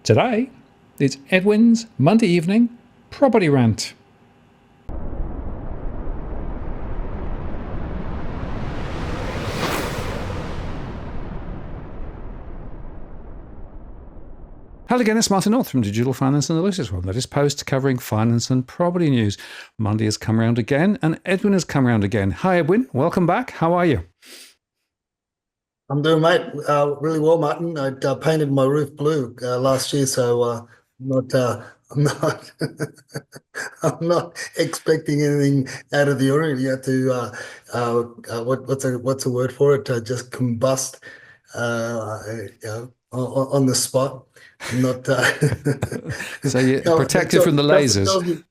Today, it's Edwin's Monday evening property rant. Hello again, it's Martin North from Digital Finance Analytics, one that is post covering finance and property news. Monday has come around again, and Edwin has come around again. Hi, Edwin. Welcome back. How are you? I'm doing, mate, really well, Martin. I painted my roof blue last year, so not, I'm not, I'm not expecting anything out of the ordinary. You have to, what's a word for it? Just combust, on the spot. I'm not. So you're protected from the Dusty lasers. tells me,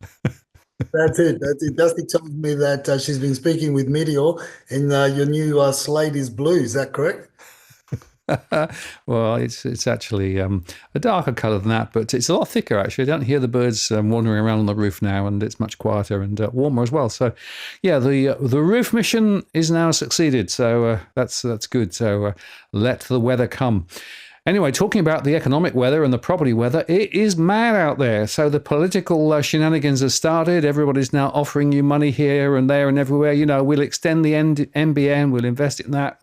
that's it. That's it. Dusty tells me that she's been speaking with Meteor, and your new slate is blue. Is that correct? Well, it's actually a darker colour than that, but it's a lot thicker actually. I don't hear the birds wandering around on the roof now, and it's much quieter and warmer as well. So, yeah, the roof mission is now succeeded. So that's good. So let the weather come. Anyway, talking about the economic weather and the property weather, it is mad out there. So the political shenanigans have started. Everybody's now offering you money here and there and everywhere. You know, we'll extend the NBN, we'll invest in that.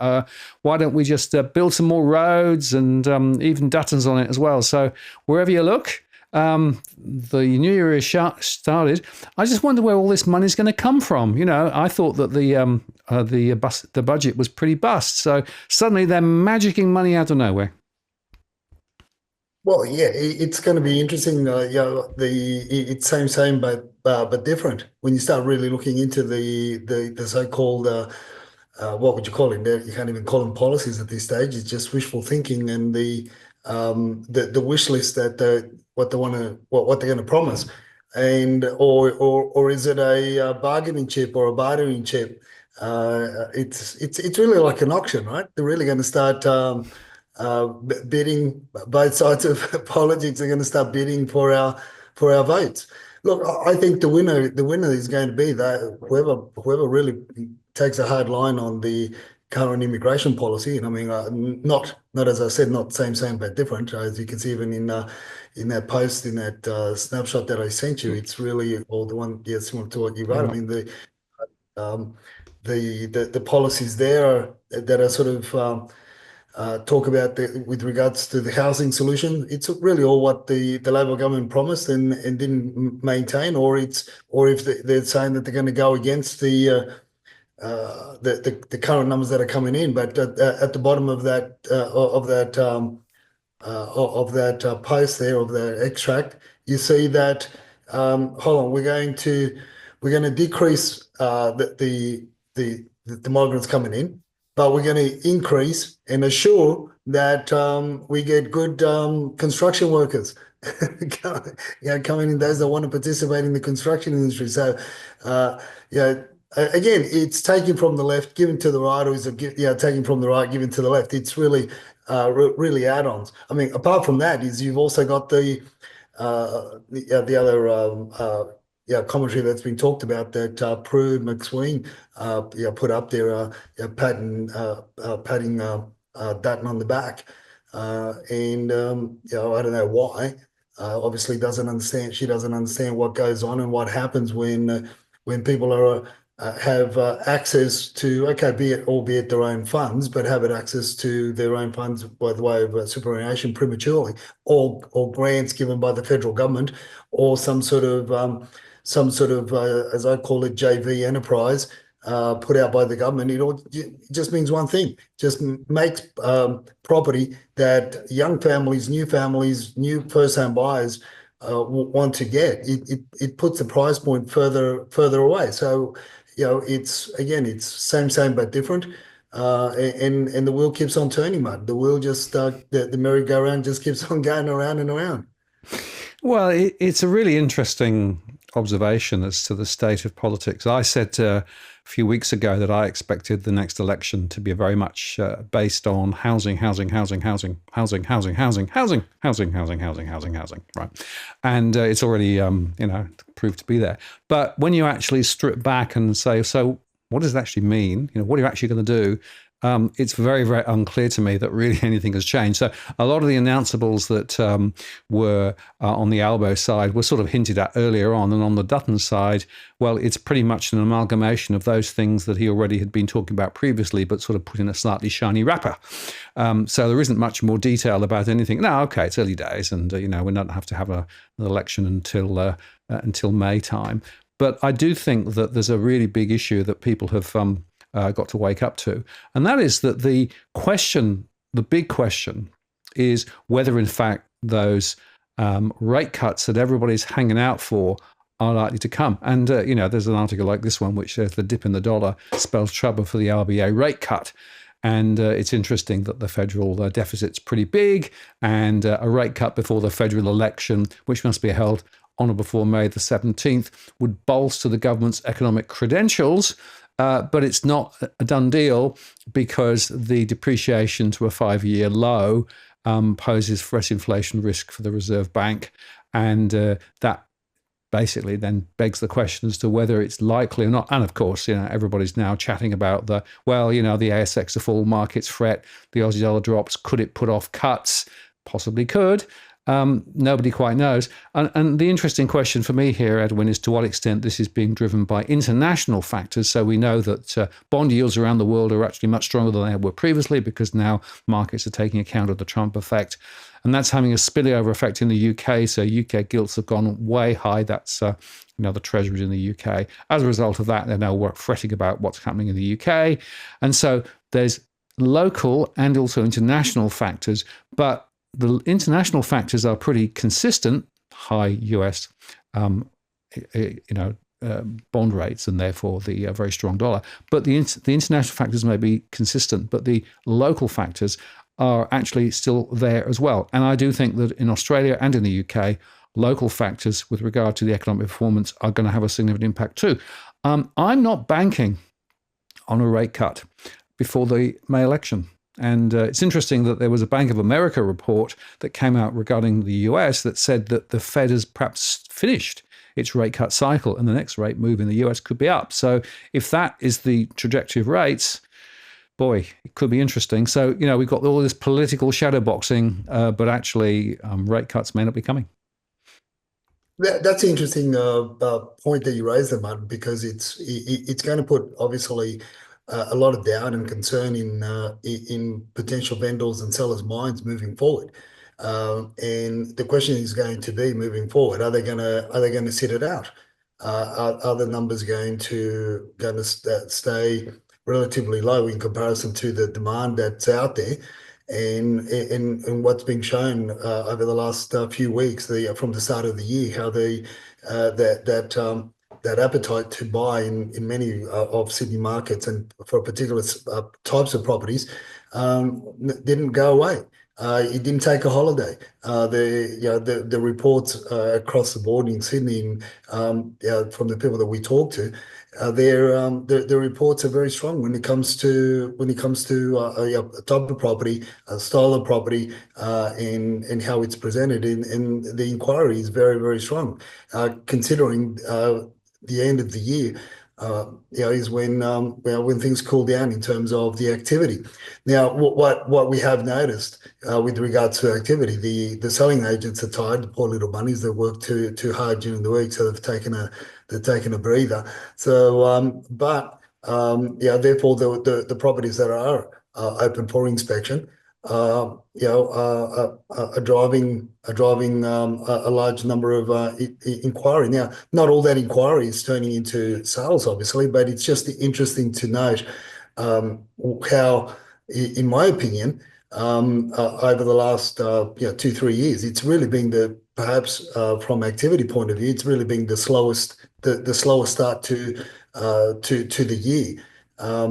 Why don't we just build some more roads and even Duttons on it as well? So wherever you look, the new year is started. I just wonder where all this money is going to come from. You know, I thought that the budget was pretty bust. So suddenly they're magicking money out of nowhere. Well, yeah, it's going to be interesting. It's same, but different. When you start really looking into the so-called what would you call it? You can't even call them policies at this stage. It's just wishful thinking and the wish list that what they want to what they're going to promise, and or is it a bargaining chip or a bartering chip? It's really like an auction, right? They're really going to start. Bidding. Both sides of politics are going to start bidding for our votes. Look, I think the winner is going to be that whoever really takes a hard line on the current immigration policy. And I mean, not as I said, not same but different. As you can see, even in that post, in that snapshot that I sent you, it's really all the one, yeah, similar to what you wrote. I mean, um, the policies there that are sort of talk about with regards to the housing solution. It's really all what the Labor government promised and didn't maintain, or if they're saying that they're going to go against the current numbers that are coming in. But at the bottom of that post there, of the extract, you see that hold on, we're going to decrease the migrants coming in, but we're going to increase and assure that we get good construction workers coming in, those that want to participate in the construction industry. So, yeah, again, it's taken from the left, given to the right, or is it taken from the right, given to the left? It's really, really add-ons. I mean, apart from that, is you've also got the other commentary that's been talked about that Prue McSween put up there, patting Dutton on the back, and I don't know why. Obviously, doesn't understand. She doesn't understand what goes on and what happens when people are have access to, okay, albeit their own funds, but have access to their own funds by the way of superannuation prematurely, or grants given by the federal government, or some sort of as I call it, JV enterprise put out by the government. It just means one thing: just makes property that young families, new first-home buyers want to get. It puts the price point further away. So, it's same but different. And the wheel keeps on turning, mate. The wheel just the merry-go-round just keeps on going around and around. Well, it's a really interesting observation as to the state of politics. I said a few weeks ago that I expected the next election to be very much based on housing, right? And it's already, proved to be there. But when you actually strip back and say, so what does it actually mean? What are you actually going to do? it's very, very unclear to me that really anything has changed. So a lot of the announceables that were on the Albo side were sort of hinted at earlier on. And on the Dutton side, well, it's pretty much an amalgamation of those things that he already had been talking about previously, but sort of put in a slightly shiny wrapper. So there isn't much more detail about anything. No, okay, it's early days, and we don't have to have an election until May time. But I do think that there's a really big issue that people have got to wake up to. And that is that the big question is whether, in fact, those rate cuts that everybody's hanging out for are likely to come. And, there's an article like this one, which says the dip in the dollar spells trouble for the RBA rate cut. And it's interesting that the federal deficit's pretty big, and a rate cut before the federal election, which must be held on or before May the 17th, would bolster the government's economic credentials. But it's not a done deal because the depreciation to a 5-year low poses fresh inflation risk for the Reserve Bank. And that basically then begs the question as to whether it's likely or not. And of course, everybody's now chatting about the ASX to fall, markets fret, the Aussie dollar drops. Could it put off cuts? Possibly could. Nobody quite knows. And the interesting question for me here, Edwin, is to what extent this is being driven by international factors. So we know that bond yields around the world are actually much stronger than they were previously because now markets are taking account of the Trump effect. And that's having a spillover effect in the UK. So UK gilts have gone way high. That's the treasuries in the UK. As a result of that, they're now fretting about what's happening in the UK. And so there's local and also international factors, but the international factors are pretty consistent, high US, bond rates, and therefore the very strong dollar. But the international factors may be consistent, but the local factors are actually still there as well. And I do think that in Australia and in the UK, local factors with regard to the economic performance are going to have a significant impact too. I'm not banking on a rate cut before the May election. And it's interesting that there was a Bank of America report that came out regarding the US that said that the Fed has perhaps finished its rate cut cycle and the next rate move in the US could be up. So if that is the trajectory of rates, boy, it could be interesting. So, we've got all this political shadow boxing, but actually rate cuts may not be coming. That's an interesting point that you raised, Martin, because it's going to put, obviously, a lot of doubt and concern in potential vendors and sellers' minds moving forward. And the question is going to be moving forward: are they going to sit it out? Are the numbers going to stay relatively low in comparison to the demand that's out there? And what's been shown over the last few weeks, from the start of the year, how that appetite to buy in many of Sydney markets and for particular types of properties didn't go away. It didn't take a holiday. The reports across the board in Sydney from the people that we talk to, the reports are very strong when it comes to a type of property, a style of property, and how it's presented. And the inquiry is very, very strong, considering the end of the year, is when things cool down in terms of the activity. Now, what we have noticed with regards to activity, the selling agents are tired, the poor little bunnies that work too hard during the week, so they've taken a breather. So, therefore, the properties that are open for inspection, are driving a large number of inquiry. Now, not all that inquiry is turning into sales, obviously, but it's just interesting to note how, in my opinion, over the last 2-3 years, it's really been perhaps from activity point of view, it's really been the slowest start to the year. For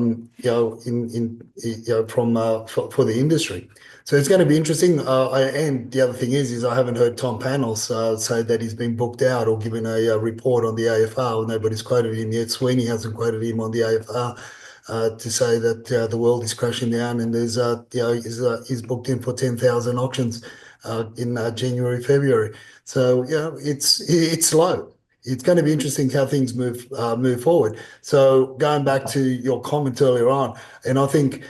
the industry. So it's going to be interesting. And the other thing is I haven't heard Tom Panos say that he's been booked out or given a report on the AFR. Nobody's quoted him yet. Sweeney hasn't quoted him on the AFR to say that the world is crashing down and there's he's booked in for 10,000 auctions in January, February. So it's slow. It's going to be interesting how things move forward. So going back to your comment earlier on, and I think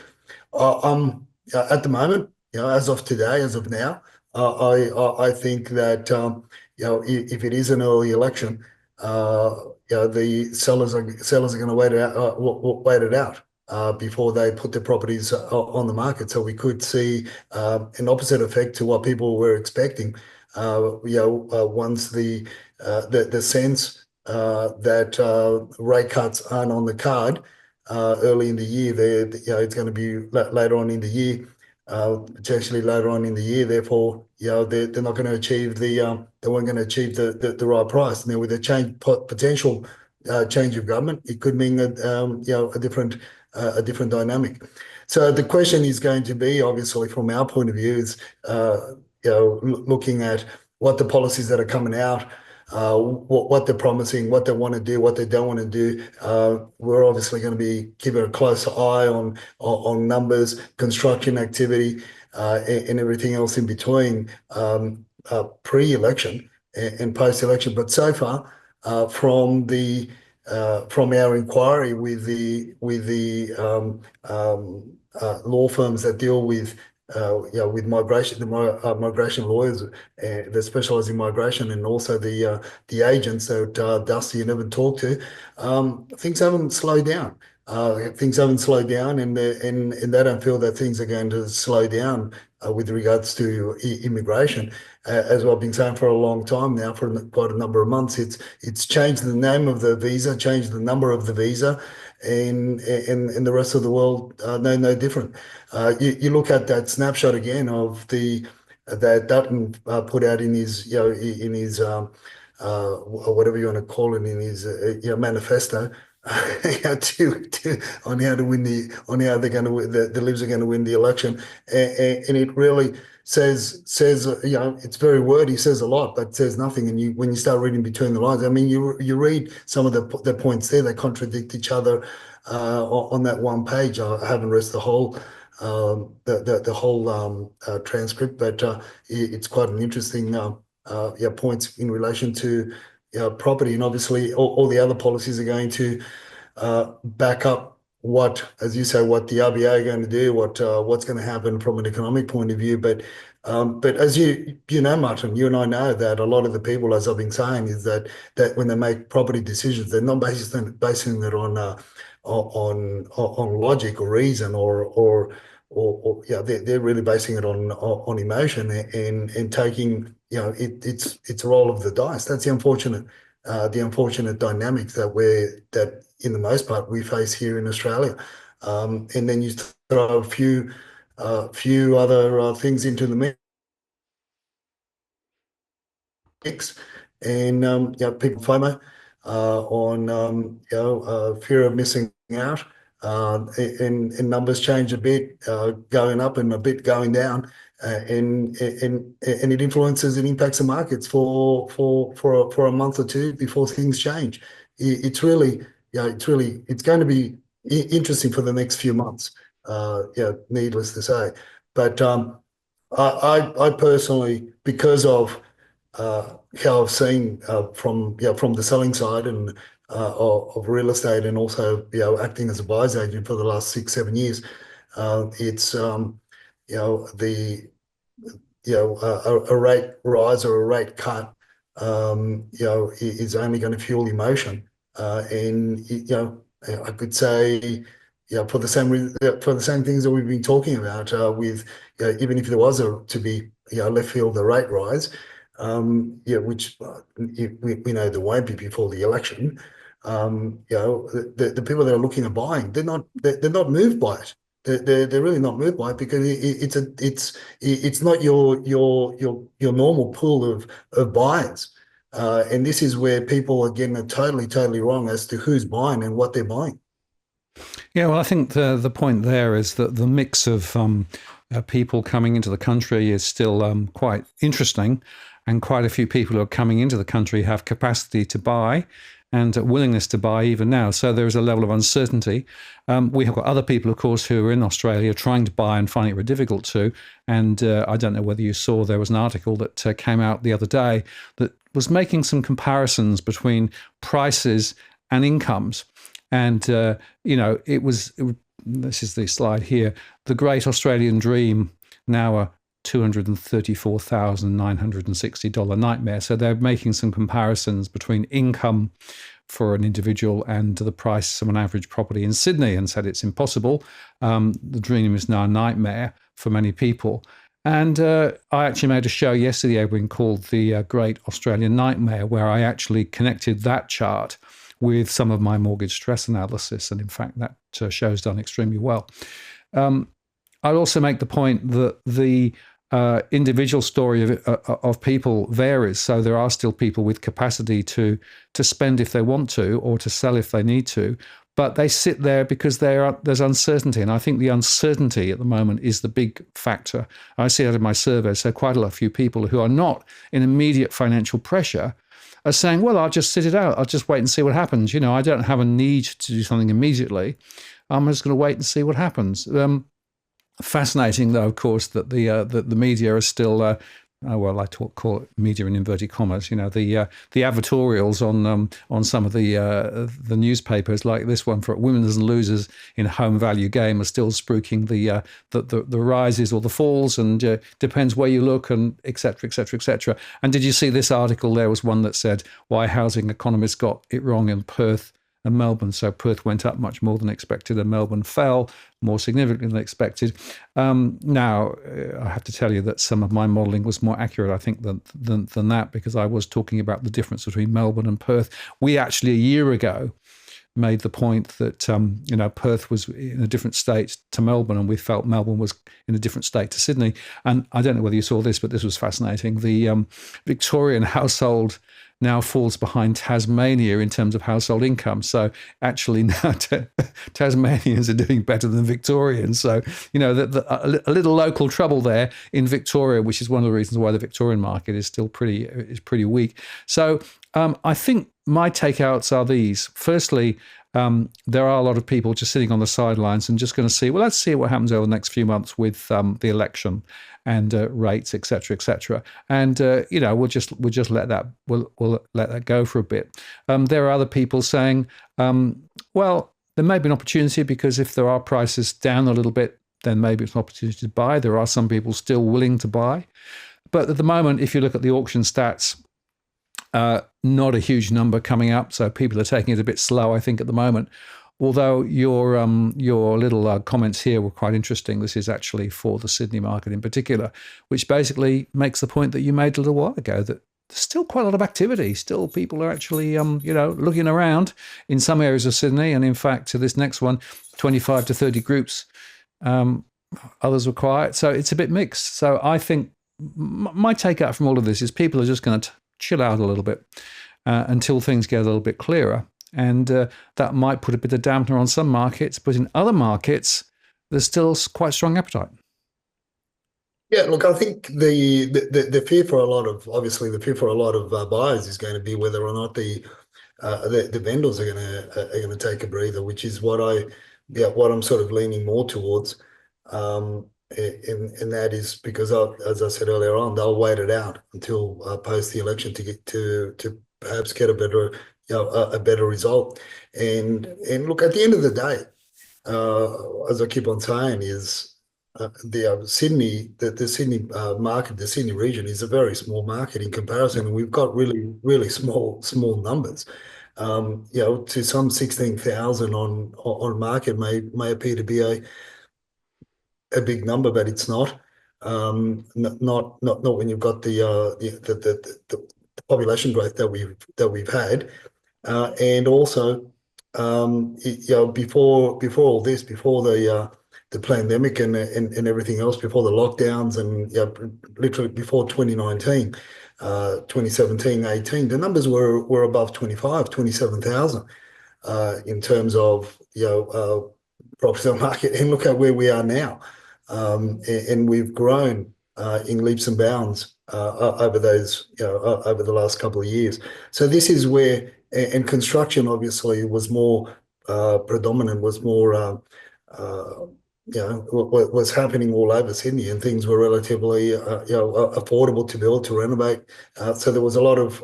At the moment, as of today, as of now, I think that if it is an early election, the sellers are going to wait it out, wait it out before they put their properties on the market. So we could see an opposite effect to what people were expecting. Once the sense that rate cuts aren't on the card early in the year. It's going to be later on in the year, potentially later on in the year. Therefore, they're not going to achieve they weren't going to achieve the right price. Now, with a potential change of government, it could mean a different dynamic. So the question is going to be, obviously, from our point of view, is looking at what the policies that are coming out, what they're promising, what they want to do, what they don't want to do. We're obviously going to be keeping a close eye on numbers, construction activity, and everything else in between, pre-election and post-election. But so far, from our inquiry with the law firms that deal with migration, the migration lawyers that specialise in migration, and also the agents that Dusty and Evan talk to, things haven't slowed down. And they don't feel that things are going to slow down with regards to immigration. As I've been saying for a long time now, for quite a number of months, it's changed the name of the visa, changed the number of the visa, and the rest of the world no different. You look at that snapshot again of that Dutton put out in his whatever you want to call it, in his manifesto. On how they're going to the Libs are going to win the election, and it really says it's very wordy, says a lot, but says nothing. And when you start reading between the lines, I mean, you read some of the points there, they contradict each other on that one page. I haven't read the whole transcript, but it's quite an interesting points in relation to property, and obviously all the other policies are going to back up what, as you say, what the RBA are going to do, what's going to happen from an economic point of view. But as you know, Martin, you and I know that a lot of the people, as I've been saying, is that when they make property decisions, they're not basing it on logic or reason or they're really basing it on emotion and taking, it's a roll of the dice. That's the unfortunate dynamics that in the most part we face here in Australia. And then you throw a few other things into the mix, and people FOMO on fear of missing out, and numbers change a bit, going up and a bit going down, and it influences and impacts the markets for a month or two before things change. It's going to be interesting for the next few months. Needless to say, but I personally, because of how I've seen from the selling side and of real estate, and also acting as a buyer's agent for the last 6-7 years, it's a rate rise or a rate cut is only going to fuel emotion, and I could say for the same things that we've been talking about, with even if there was to be left field a rate rise, which we know there won't be before the election. The people that are looking at buying, they're not moved by it. They're really not moved by it, because it's not your normal pool of buyers, and this is where people are getting it totally wrong as to who's buying and what they're buying. Yeah, well, I think the point there is that the mix of people coming into the country is still quite interesting, and quite a few people who are coming into the country have capacity to buy and willingness to buy even now. So there is a level of uncertainty. We have got other people, of course, who are in Australia trying to buy and finding it very difficult to. And I don't know whether you saw, there was an article that came out the other day that was making some comparisons between prices and incomes. And, it was this is the slide here, the Great Australian Dream, now a $234,960 nightmare. So they're making some comparisons between income for an individual and the price of an average property in Sydney, and said it's impossible. The dream is now a nightmare for many people. And I actually made a show yesterday, Edwin, called The Great Australian Nightmare, where I actually connected that chart with some of my mortgage stress analysis. And in fact, that show's done extremely well. I'd also make the point that the individual story of people varies. So there are still people with capacity to spend if they want to, or to sell if they need to. But they sit there because there's uncertainty. And I think the uncertainty at the moment is the big factor. I see that in my survey. So quite a few people who are not in immediate financial pressure are saying, well, I'll just sit it out. I'll just wait and see what happens. You know, I don't have a need to do something immediately. I'm just going to wait and see what happens. Fascinating, though, of course, that the media are still, well, I call it media in inverted commas. You know, the advertorials on some of the newspapers, like this one for winners and losers in home value game, are still spruiking the rises or the falls, and depends where you look, and et cetera, et cetera, et cetera. And did you see this article? There was one that said why housing economists got it wrong in Perth and Melbourne. So Perth went up much more than expected, and Melbourne fell more significantly than expected. Now, I have to tell you that some of my modelling was more accurate, I think, than that, because I was talking about the difference between Melbourne and Perth. We actually, a year ago, made the point that Perth was in a different state to Melbourne, and we felt Melbourne was in a different state to Sydney. And I don't know whether you saw this, but this was fascinating. The Victorian household now falls behind Tasmania in terms of household income. So actually now Tasmanians are doing better than Victorians. So, you know, a little local trouble there in Victoria, which is one of the reasons why the Victorian market is still pretty weak. So I think my takeouts are these. Firstly, there are a lot of people just sitting on the sidelines and just going to see, well, let's see what happens over the next few months with the election and rates, et cetera, et cetera. And, we'll just let that, we'll let that go for a bit. There are other people saying, well, there may be an opportunity, because if there are prices down a little bit, then maybe it's an opportunity to buy. There are some people still willing to buy. But at the moment, if you look at the auction stats, not a huge number coming up, so people are taking it a bit slow, I think, at the moment. Although your little comments here were quite interesting. This is actually for the Sydney market in particular, which basically makes the point that you made a little while ago, that there's still quite a lot of activity. Still, people are actually looking around in some areas of Sydney, and in fact, to this next one, 25 to 30 groups. Others were quiet, so it's a bit mixed. So I think my takeout from all of this is people are just going to chill out a little bit until things get a little bit clearer. And that might put a bit of dampener on some markets, but in other markets, there's still quite strong appetite. Yeah, look, I think the fear for a lot of buyers is going to be whether or not the vendors are going to take a breather, which is what I'm sort of leaning more towards. And that is because, as I said earlier on, they'll wait it out until post the election to get to perhaps get a better result. And look, at the end of the day, as I keep on saying, is the Sydney market, the Sydney region is a very small market in comparison, and we've got really small numbers. To some 16,000 on market may appear to be a big number, but it's not. Not when you've got the population growth that we've had, and also before all this, before the pandemic and everything else, before the lockdowns, and literally before 2019, 2017, 18, the numbers were above 27,000 in terms of property sale market. And look at where we are now, and we've grown in leaps and bounds over the last couple of years. So this is where, and construction obviously was more predominant, was more was happening all over Sydney, and things were relatively affordable to build, to renovate. So there was a lot of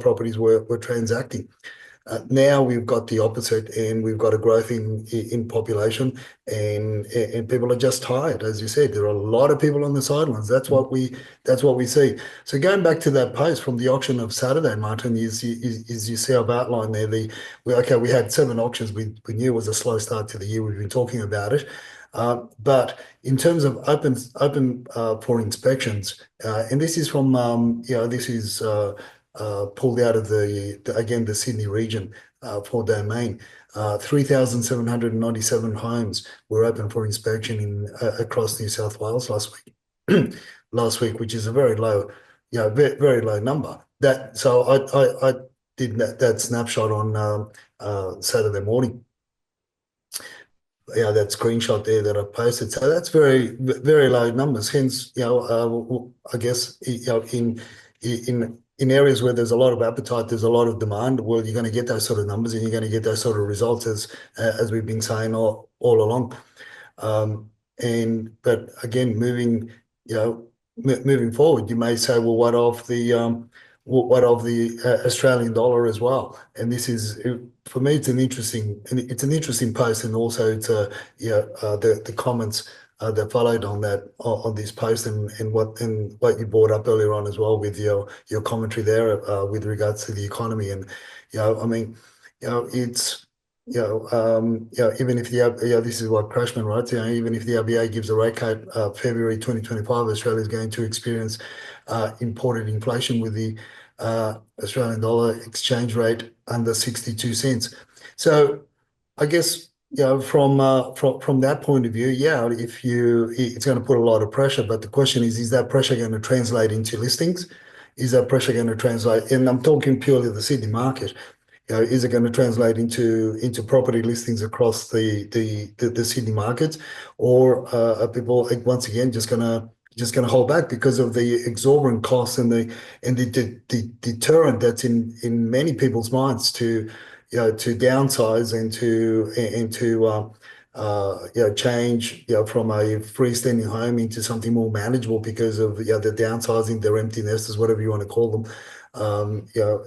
properties were transacting. Now we've got the opposite, and we've got a growth in population, and people are just tired. As you said, there are a lot of people on the sidelines. That's what we see. So going back to that post from the auction of Saturday, Martin, is you see I've outlined there we had 7 auctions. We knew it was a slow start to the year. We've been talking about it. But in terms of open for inspections, and this is from this is pulled out of the Sydney region for Domain. 3,797 homes were open for inspection across New South Wales last week. Last week, which is a very low, very, very low number. I did that snapshot on Saturday morning. That screenshot there that I posted. So that's very, very low numbers. Hence, I guess, in areas where there's a lot of appetite, there's a lot of demand. Well, you're going to get those sort of numbers, and you're going to get those sort of results as we've been saying all along. But again, moving forward, you may say, well, what of the Australian dollar as well? And this is, for me, it's an interesting post, and also the comments that followed on this post, and what you brought up earlier on as well with your commentary there with regards to the economy. And I mean, it's even if this is what Crashman writes, even if the RBA gives a rate cut February 2025, Australia is going to experience imported inflation with the Australian dollar exchange rate under 62 cents. So I guess, from that point of view, it's going to put a lot of pressure. But the question is that pressure going to translate into listings? Is that pressure going to translate? And I'm talking purely the Sydney market. Is it going to translate into property listings across the Sydney markets, or are people once again just going to hold back because of the exorbitant costs and the deterrent that's in many people's minds to downsize and to change from a freestanding home into something more manageable because of the downsizing, their empty nesters, whatever you want to call them.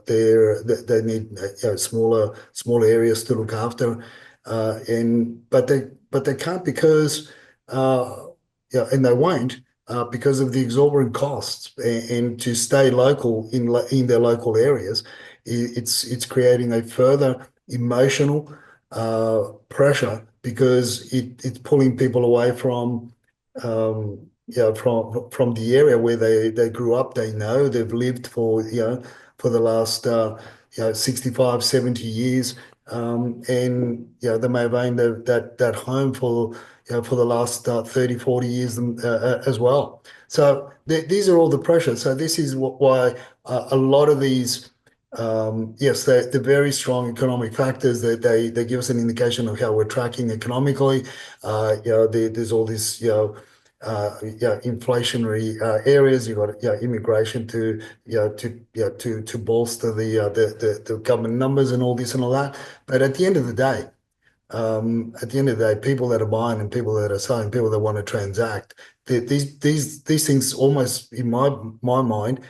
They need smaller areas to look after, but they can't because and they won't because of the exorbitant costs, and to stay local in their local areas, it's creating a further emotional pressure, because it's pulling people away from the area where they grew up. They know they've lived for the last 65, 70 years, and they may have owned that home for the last 30, 40 years as well. So these are all the pressures. So this is why a lot of these, the very strong economic factors that they give us an indication of how we're tracking economically. There's all this inflationary areas. You've got immigration to bolster the government numbers and all this and all that. But at the end of the day, people that are buying and people that are selling, people that want to transact, these things almost, in my mind,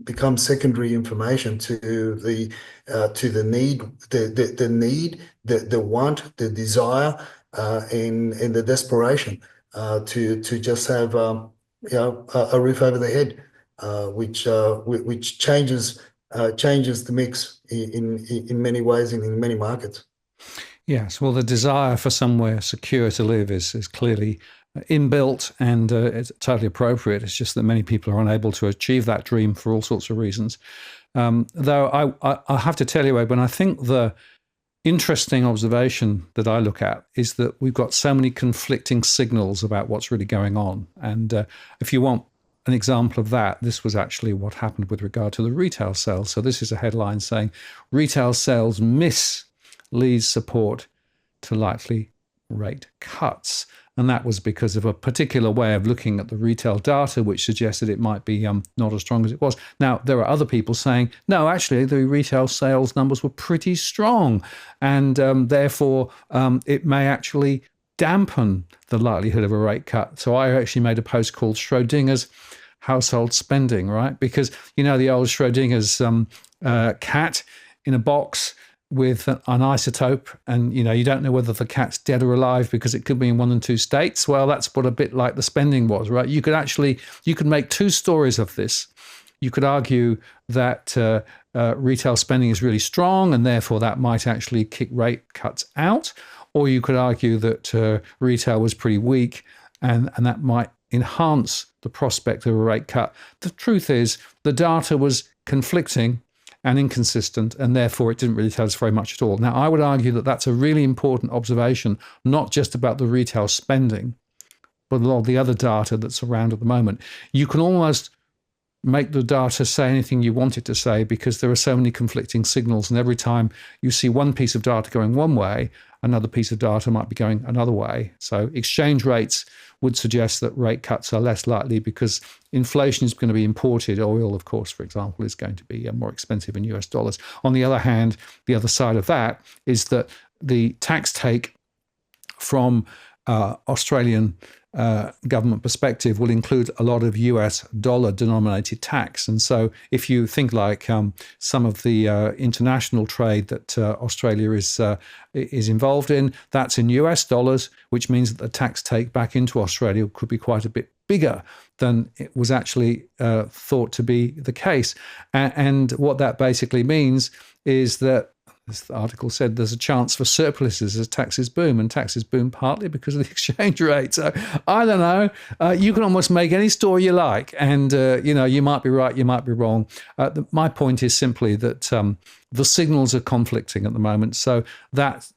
become secondary information to the need, the want, the desire, and the desperation to just have a roof over their head, which changes the mix in many ways and in many markets. Yes, well, the desire for somewhere secure to live is clearly inbuilt, and it's totally appropriate. It's just that many people are unable to achieve that dream for all sorts of reasons. Though I have to tell you, Edwin, I think the interesting observation that I look at is that we've got so many conflicting signals about what's really going on. And if you want an example of that, this was actually what happened with regard to the retail sales. So this is a headline saying, retail sales miss leads support to likely rate cuts. And that was because of a particular way of looking at the retail data, which suggested it might be not as strong as it was. Now, there are other people saying, no, actually, the retail sales numbers were pretty strong, and therefore it may actually dampen the likelihood of a rate cut. So I actually made a post called Schrodinger's household spending, right? Because, the old Schrodinger's cat in a box, with an isotope, and you don't know whether the cat's dead or alive because it could be in one and two states. Well, that's what a bit like the spending was, right? You could make two stories of this. You could argue that retail spending is really strong and therefore that might actually kick rate cuts out, or you could argue that retail was pretty weak and that might enhance the prospect of a rate cut. The truth is the data was conflicting and inconsistent, and therefore it didn't really tell us very much at all. Now, I would argue that that's a really important observation, not just about the retail spending, but a lot of the other data that's around at the moment. You can almost make the data say anything you want it to say because there are so many conflicting signals, and every time you see one piece of data going one way, another piece of data might be going another way. So exchange rates would suggest that rate cuts are less likely because inflation is going to be imported. Oil, of course, for example, is going to be more expensive in US dollars. On the other hand, the other side of that is that the tax take from Australian government perspective will include a lot of US dollar denominated tax. And so if you think like some of the international trade that Australia is involved in, that's in US dollars, which means that the tax take back into Australia could be quite a bit bigger than it was actually thought to be the case. And what that basically means is that, as the article said, there's a chance for surpluses as taxes boom, and taxes boom partly because of the exchange rate. So I don't know. You can almost make any story you like, and you might be right, you might be wrong. My point is simply that the signals are conflicting at the moment, so that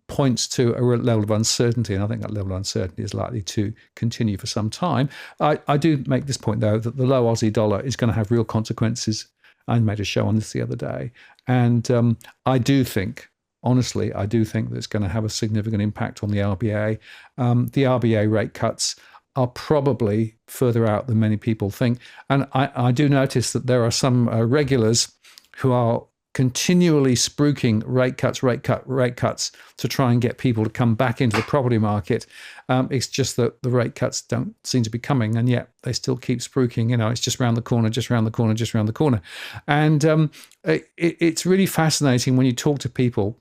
points to a level of uncertainty, and I think that level of uncertainty is likely to continue for some time. I do make this point, though, that the low Aussie dollar is going to have real consequences. I made a show on this the other day. And I do think, honestly, that it's going to have a significant impact on the RBA. The RBA rate cuts are probably further out than many people think. And I do notice that there are some regulars who are continually spruiking rate cuts to try and get people to come back into the property market. It's just that the rate cuts don't seem to be coming, and yet they still keep spruiking. It's just around the corner, just around the corner, just around the corner. And it's really fascinating when you talk to people,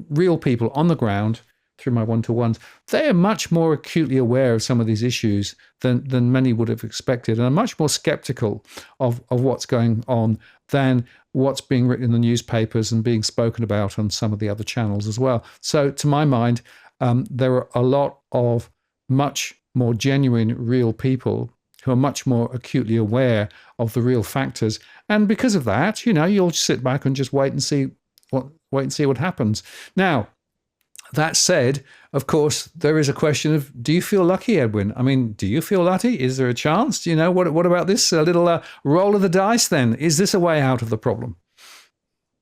real people on the ground through my one-to-ones. They are much more acutely aware of some of these issues than many would have expected, and are much more skeptical of what's going on than what's being written in the newspapers and being spoken about on some of the other channels as well. So to my mind, there are a lot of much more genuine, real people who are much more acutely aware of the real factors. And because of that, you'll sit back and just wait and see what happens. Now, that said, of course, there is a question of, do you feel lucky, Edwin? I mean, do you feel lucky? Is there a chance? What about this little roll of the dice then? Is this a way out of the problem?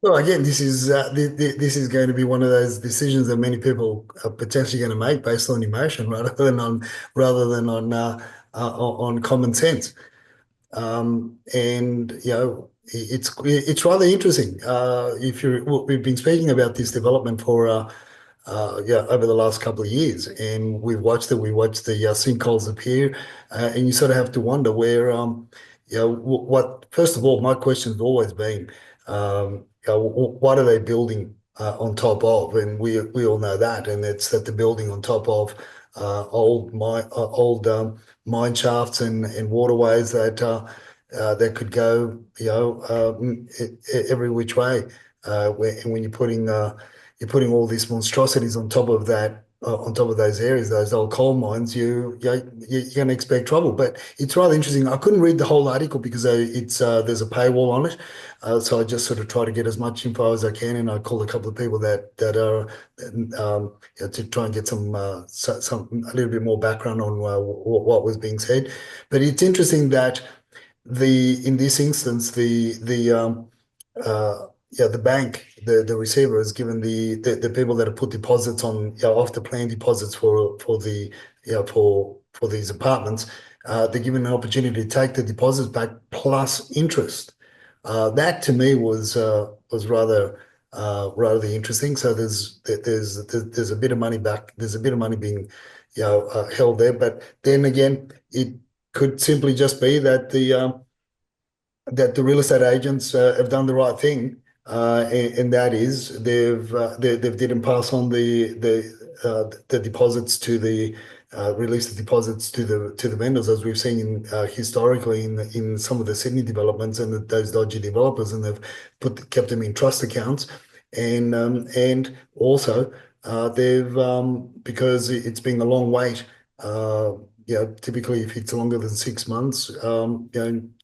Well, again, this is going to be one of those decisions that many people are potentially going to make based on emotion rather than on common sense. It's rather interesting. We've been speaking about this development for over the last couple of years, and we've watched it. We watched the sinkholes appear, and you sort of have to wonder where, what. First of all, my question's always been, what are they building on top of? And we all know that, and it's that they're building on top of old mine shafts and waterways that could go, every which way. And when you're putting all these monstrosities on top of that, on top of those areas, those old coal mines, you're going to expect trouble. But it's rather interesting. I couldn't read the whole article because there's a paywall on it, so I just sort of try to get as much info as I can, and I call a couple of people that are to try and get some a little bit more background on what was being said. But it's interesting that in this instance the bank, the receiver has given the people that have put deposits on, off the plan deposits for these apartments, they're given an opportunity to take the deposits back plus interest. That to me was rather interesting. So there's a bit of money back. There's a bit of money being held there. But then again, it could simply just be that the real estate agents have done the right thing. and that is they didn't pass on the deposits to the release the deposits to the vendors, as we've seen historically in some of the Sydney developments and those dodgy developers, and they've kept them in trust accounts, and also they've because it's been a long wait. Typically if it's longer than 6 months,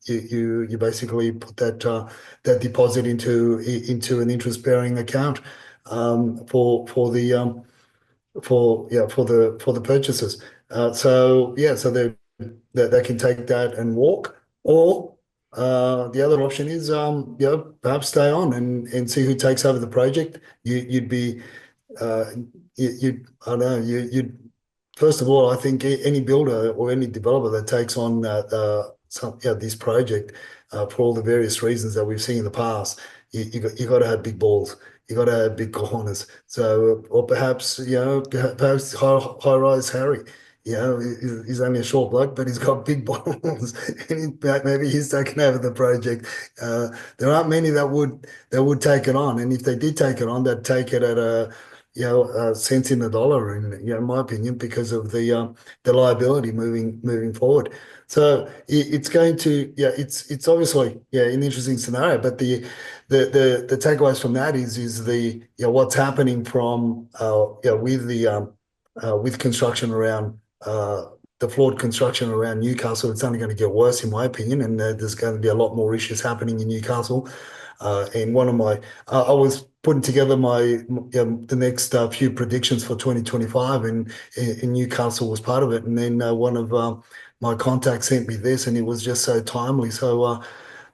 you basically put that deposit into an interest-bearing account for the purchases. So they can take that and walk, or the other option is perhaps stay on and see who takes over the project. You'd be you I don't know you'd first of all, I think any builder or any developer that takes on this project for all the various reasons that we've seen in the past, you got to have big balls. You got to have big cojones. So, or perhaps perhaps high-rise Harry. He's only a short bloke, but he's got big balls, and maybe he's taken over the project. There aren't many that would take it on, and if they did take it on, they'd take it at cents in the dollar, in my opinion, because of the liability moving forward. So it's going to, it's obviously, an interesting scenario, but the takeaways from that is the what's happening from with construction around the flawed construction around Newcastle. It's only going to get worse, in my opinion, and there's going to be a lot more issues happening in Newcastle. And one of my, I was putting together the next few predictions for 2025, and Newcastle was part of it. And then one of my contacts sent me this, and it was just so timely. So,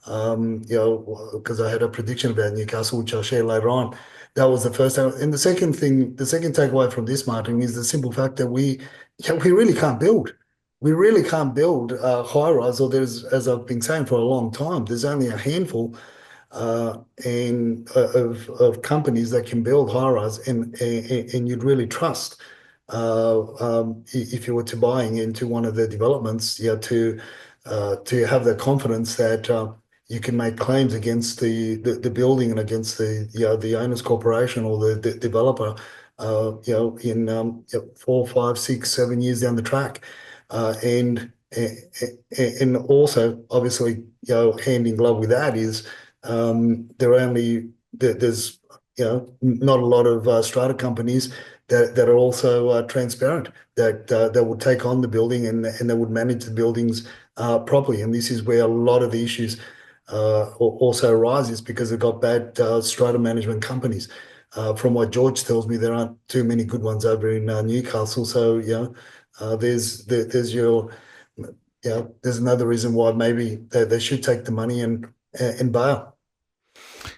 because I had a prediction about Newcastle, which I'll share later on. That was the first thing. And the second takeaway from this, Martin, is the simple fact that we really can't build. We really can't build high-rise, or as I've been saying for a long time, there's only a handful of companies that can build high-rise, and you'd really trust if you were to buying into one of the developments, to have the confidence that you can make claims against the building and against the owner's corporation or the developer, in 4, 5, 6, 7 years down the track, and also obviously hand in glove with that is there's not a lot of strata companies that are also transparent, that would take on the building and they would manage the buildings properly. And this is where a lot of the issues also arises, because they've got bad strata management companies. From what George tells me, there aren't too many good ones over in Newcastle. So there's another reason why maybe they should take the money and bail.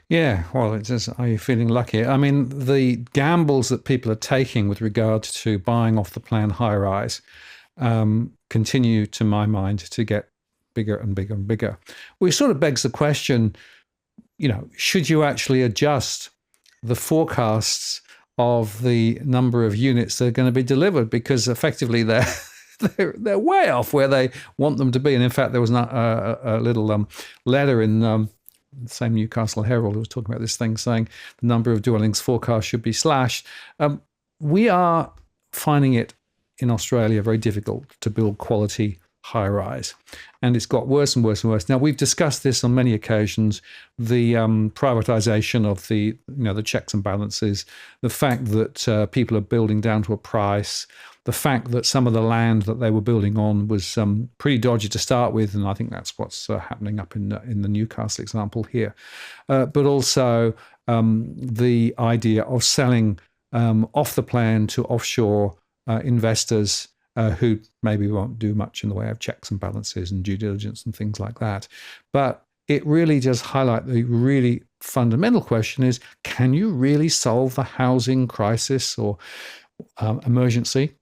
Yeah, well, it's just, are you feeling lucky? I mean, the gambles that people are taking with regard to buying off the plan high-rise continue, to my mind, to get bigger and bigger and bigger. Which sort of begs the question, should you actually adjust the forecasts of the number of units that are going to be delivered? Because effectively they're way off where they want them to be. And in fact, there was a little letter in the same Newcastle Herald who was talking about this thing, saying the number of dwellings forecast should be slashed. We are finding it in Australia very difficult to build quality high rise, and it's got worse and worse and worse. Now, we've discussed this on many occasions, the privatization of the checks and balances, the fact that people are building down to a price, the fact that some of the land that they were building on was pretty dodgy to start with, and I think that's what's happening up in the Newcastle example here. But also the idea of selling off the plan to offshore investors who maybe won't do much in the way of checks and balances and due diligence and things like that. But it really does highlight the really fundamental question is, can you really solve the housing crisis or emergency?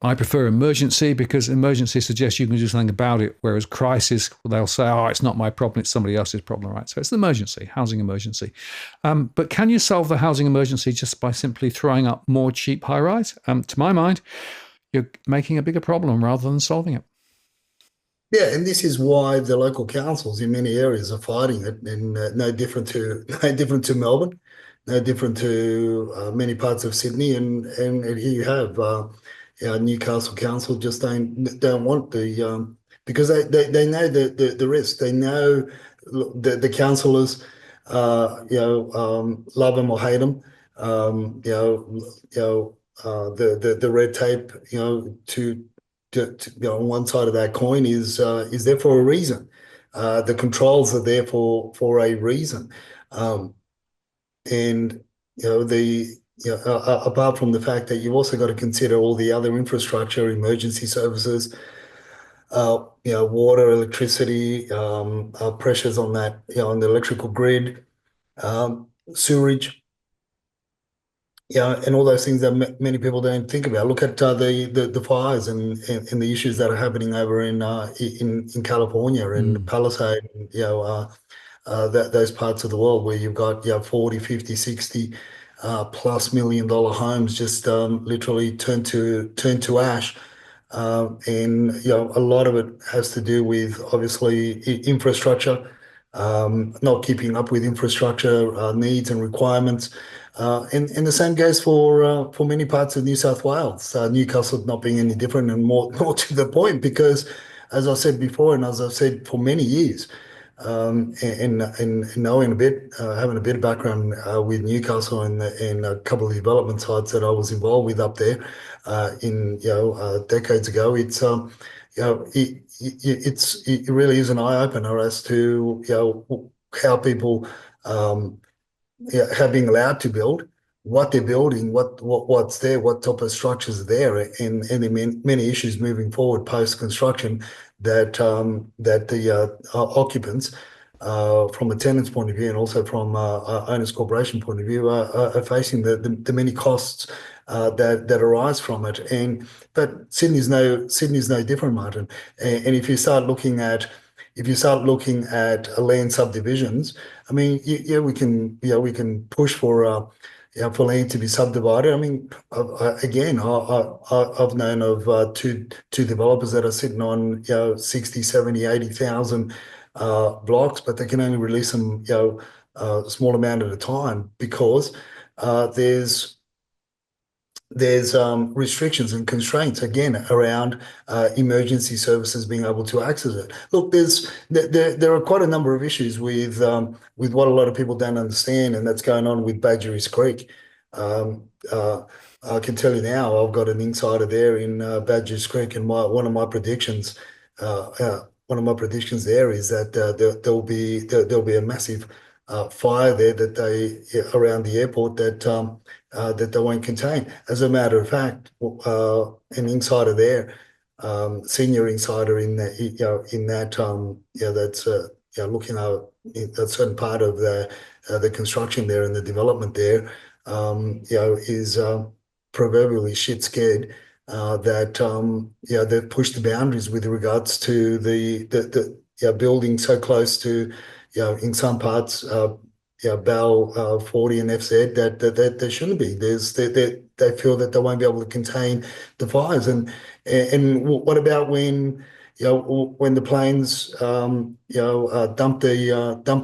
I prefer emergency, because emergency suggests you can do something about it, whereas crisis, they'll say, oh, it's not my problem, it's somebody else's problem, right? So it's the emergency, housing emergency. But can you solve the housing emergency just by simply throwing up more cheap high-rise? To my mind, you're making a bigger problem rather than solving it. Yeah, and this is why the local councils in many areas are fighting it, and no different to no different to Melbourne, no different to many parts of Sydney, and here you have Newcastle Council just don't want because they know the risk. They know the councillors, love them or hate them. The red tape, on one side of that coin is there for a reason. The controls are there for a reason, and apart from the fact that you've also got to consider all the other infrastructure, emergency services, water, electricity, pressures on that, on the electrical grid, sewerage. Yeah, and all those things that many people don't think about. Look at the fires and the issues that are happening over in California and Mm. Palisade, and, that those parts of the world where you've got 40, 50, 60 plus $1 million homes just literally turned to ash. And a lot of it has to do with obviously infrastructure, not keeping up with infrastructure needs and requirements. And the same goes for many parts of New South Wales. Newcastle not being any different, and more to the point, because as I said before, and as I've said for many years, and knowing a bit, having a bit of background with Newcastle and a couple of development sites that I was involved with up there in decades ago, it really is an eye opener as to how people have been allowed to build, what they're building, what's there, what type of structures are there, and the many issues moving forward post construction that the occupants, from a tenant's point of view and also from owners corporation point of view, are facing the many costs that arise from it. But Sydney's no different, Martin. And if you start looking at land subdivisions, I mean, yeah, we can push for land to be subdivided. I mean, I've known of two developers that are sitting on 60, 70, 80,000 blocks, but they can only release them a small amount at a time because there's restrictions and constraints again around emergency services being able to access it. Look, there are quite a number of issues with what a lot of people don't understand, and that's going on with Badgerys Creek. I can tell you now, I've got an insider there in Badgerys Creek, and one of my predictions there is that there'll be a massive fire there around the airport that they won't contain. As a matter of fact, an insider there, senior insider in that that's looking at a certain part of the construction there and the development there, is proverbially shit scared that they've pushed the boundaries with regards to the building so close to in some parts Bell 40 and FZ that there shouldn't be. They feel that they won't be able to contain the fires. And what about when the planes dump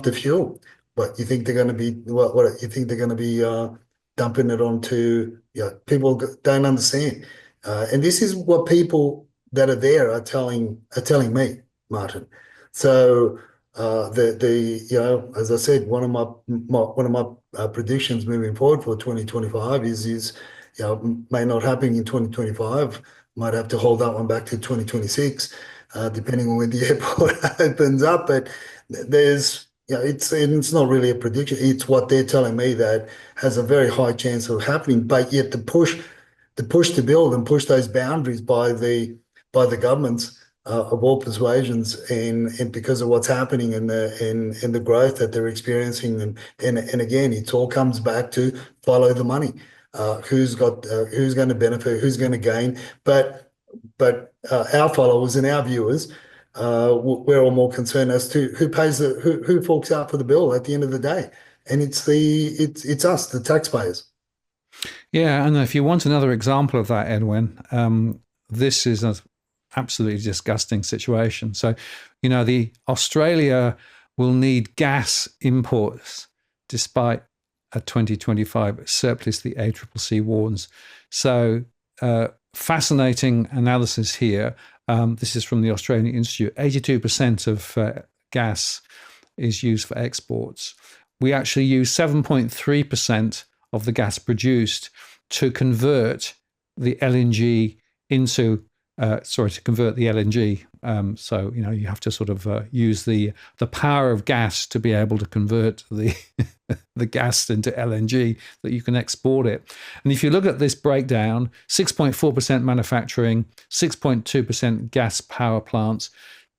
the fuel? What you think they're going to be? What you think they're going to be dumping it onto? People don't understand, and this is what people that are there are telling me, Martin. So as I said, one of my predictions moving forward for 2025 is may not happen in 2025, might have to hold that one back to 2026, depending on when the airport opens up. But it's not really a prediction. It's what they're telling me that has a very high chance of happening. But yet the push to build and push those boundaries by the governments of all persuasions, and because of what's happening and the growth that they're experiencing, and again, it all comes back to follow the money. Who's going to benefit, who's going to gain, but our followers and our viewers, we're all more concerned as to who forks out for the bill at the end of the day, and it's us, the taxpayers. Yeah, and if you want another example of that, Edwin, this is absolutely disgusting situation. So, the Australia will need gas imports despite a 2025 surplus, the ACCC warns. So, fascinating analysis here. This is from the Australian Institute. 82% of gas is used for exports. We actually use 7.3% of the gas produced to convert the LNG into to convert the LNG. So you have to sort of use the power of gas to be able to convert the the gas into LNG that you can export it. And if you look at this breakdown, 6.4% manufacturing, 6.2% gas power plants,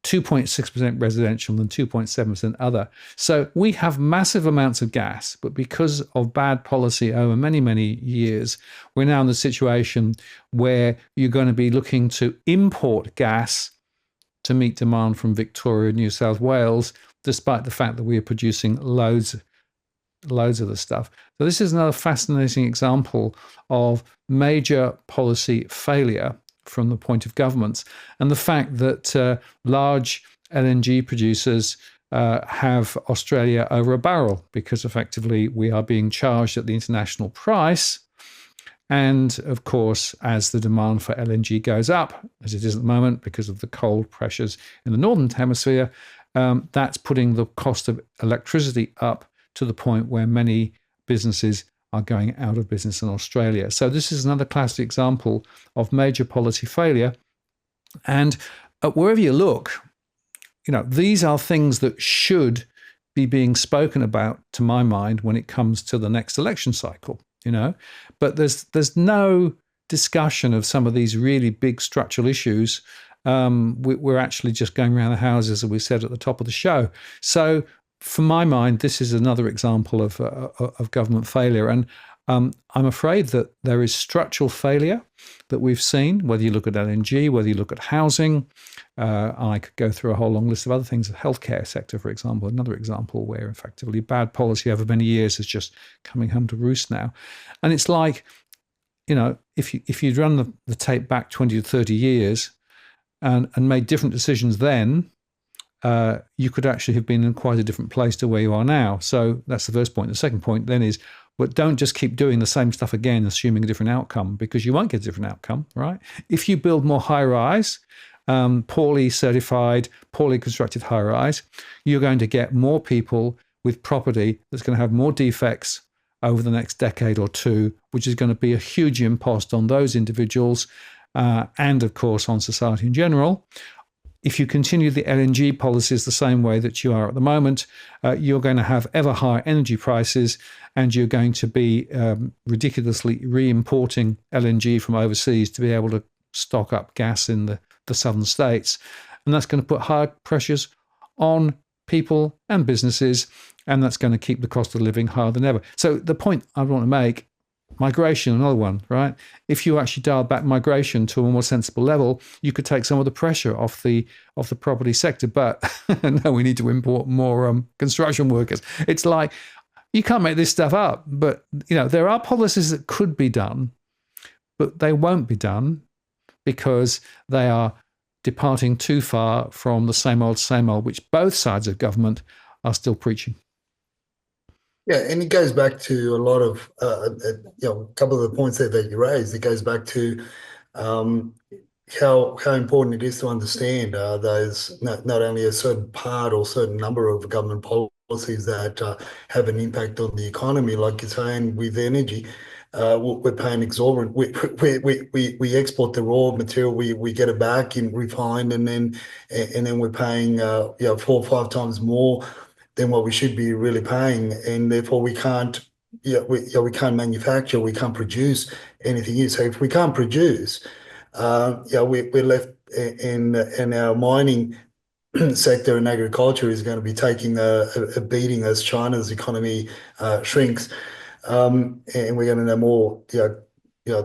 2.6% residential and 2.7% other. So we have massive amounts of gas, but because of bad policy over many, many years, we're now in the situation where you're going to be looking to import gas to meet demand from Victoria and New South Wales, despite the fact that we are producing loads of the stuff. So this is another fascinating example of major policy failure from the point of governments, and the fact that large LNG producers have Australia over a barrel because effectively we are being charged at the international price. And of course, as the demand for LNG goes up, as it is at the moment because of the cold pressures in the Northern Hemisphere, that's putting the cost of electricity up to the point where many businesses are going out of business in Australia. So this is another classic example of major policy failure. And wherever you look, these are things that should be being spoken about, to my mind, when it comes to the next election cycle. But there's no discussion of some of these really big structural issues. We're actually just going around the houses, as we said at the top of the show. So from my mind, this is another example of government failure. And I'm afraid that there is structural failure that we've seen, whether you look at LNG, whether you look at housing. I could go through a whole long list of other things. The healthcare sector, for example, another example where effectively bad policy over many years is just coming home to roost now. And it's like, if you'd run the tape back 20 to 30 years and made different decisions then, you could actually have been in quite a different place to where you are now. So that's the first point. The second point then is, but don't just keep doing the same stuff again, assuming a different outcome, because you won't get a different outcome, right? If you build more high-rise, poorly certified, poorly constructed high-rise, you're going to get more people with property that's going to have more defects over the next decade or two, which is going to be a huge impost on those individuals and, of course, on society in general. If you continue the LNG policies the same way that you are at the moment, you're going to have ever higher energy prices, and you're going to be ridiculously re-importing LNG from overseas to be able to stock up gas in the southern states. And that's going to put higher pressures on people and businesses, and that's going to keep the cost of living higher than ever. So the point I want to make, migration, another one, right? If you actually dial back migration to a more sensible level, you could take some of the pressure off the property sector. But no, we need to import more construction workers. It's like, you can't make this stuff up. But there are policies that could be done, but they won't be done because they are departing too far from the same old, which both sides of government are still preaching. Yeah, and it goes back to a lot of, a couple of the points that you raised. It goes back to how important it is to understand those not only a certain part or certain number of government policies that have an impact on the economy, like you're saying with energy. We're paying exorbitant. We export the raw material, we get it back in refined, and then we're paying 4 or 5 times more than what we should be really paying, and therefore we can't manufacture, we can't produce anything new. So if we can't produce, we're left in our mining sector, and agriculture is going to be taking a beating as China's economy shrinks, and we're going to know more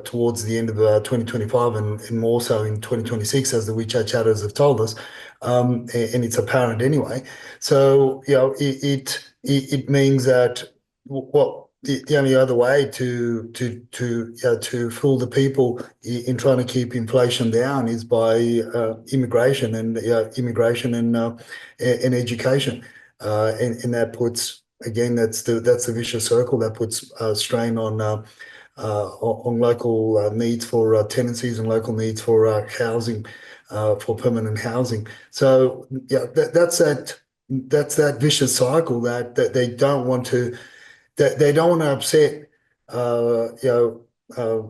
towards the end of 2025 and more so in 2026, as the WeChat chatters have told us, and it's apparent anyway. So it means that what the only other way to fool the people in trying to keep inflation down is by immigration and education, and that puts again that's the vicious circle that puts strain on local needs for tenancies and local needs for housing, for permanent housing. So yeah, that's that vicious cycle that they don't want to they don't want to upset,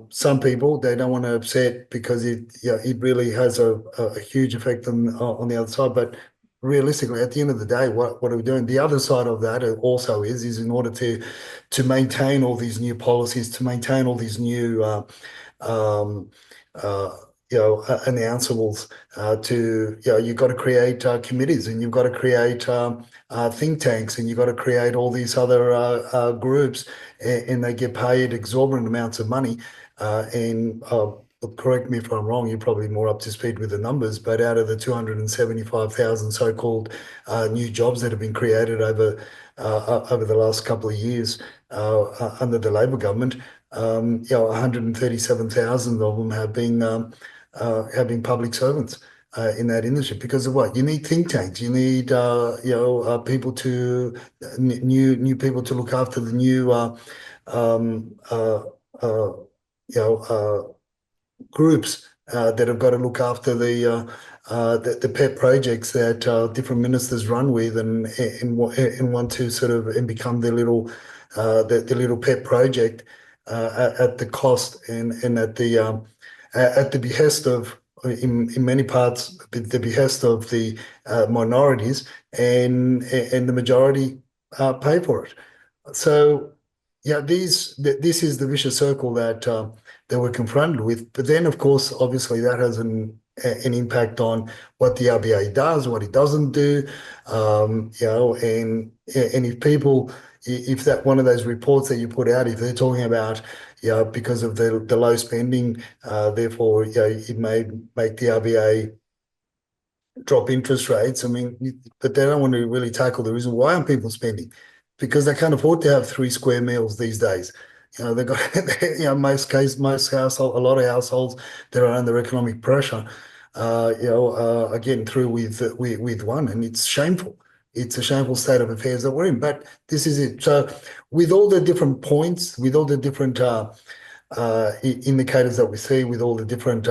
some people. They don't want to upset because it really has a huge effect on the other side. But realistically, at the end of the day, what are we doing? The other side of that also is in order to maintain all these new policies, to maintain all these new um, uh, announceables, you've got to create committees, and you've got to create think tanks, and you've got to create all these other groups, and they get paid exorbitant amounts of money. And correct me if I'm wrong, you're probably more up to speed with the numbers, but out of the 275,000 so-called new jobs that have been created over the last couple of years under the Labor government, 137,000 of them have been public servants in that industry. Because of what? You need think tanks. You need people to new people to look after the new um, uh, uh, you know groups that have got to look after the pet projects that different ministers run with, and want to sort of and become their little the little pet project at the cost and at the behest of, in many parts, the behest of the minorities, and the majority pay for it. So yeah, this is the vicious circle that we're confronted with. But then, of course, obviously, that has an impact on what the RBA does, what it doesn't do. And if that one of those reports that you put out, if they're talking about, because of the low spending, therefore, it may make the RBA drop interest rates. I mean, but they don't want to really tackle the reason why aren't people spending, because they can't afford to have 3 square meals these days. They've got, most household, a lot of households that are under economic pressure, are getting through with one, and it's shameful. It's a shameful state of affairs that we're in. But this is it. So, with all the different points, with all the different indicators that we see, with all the different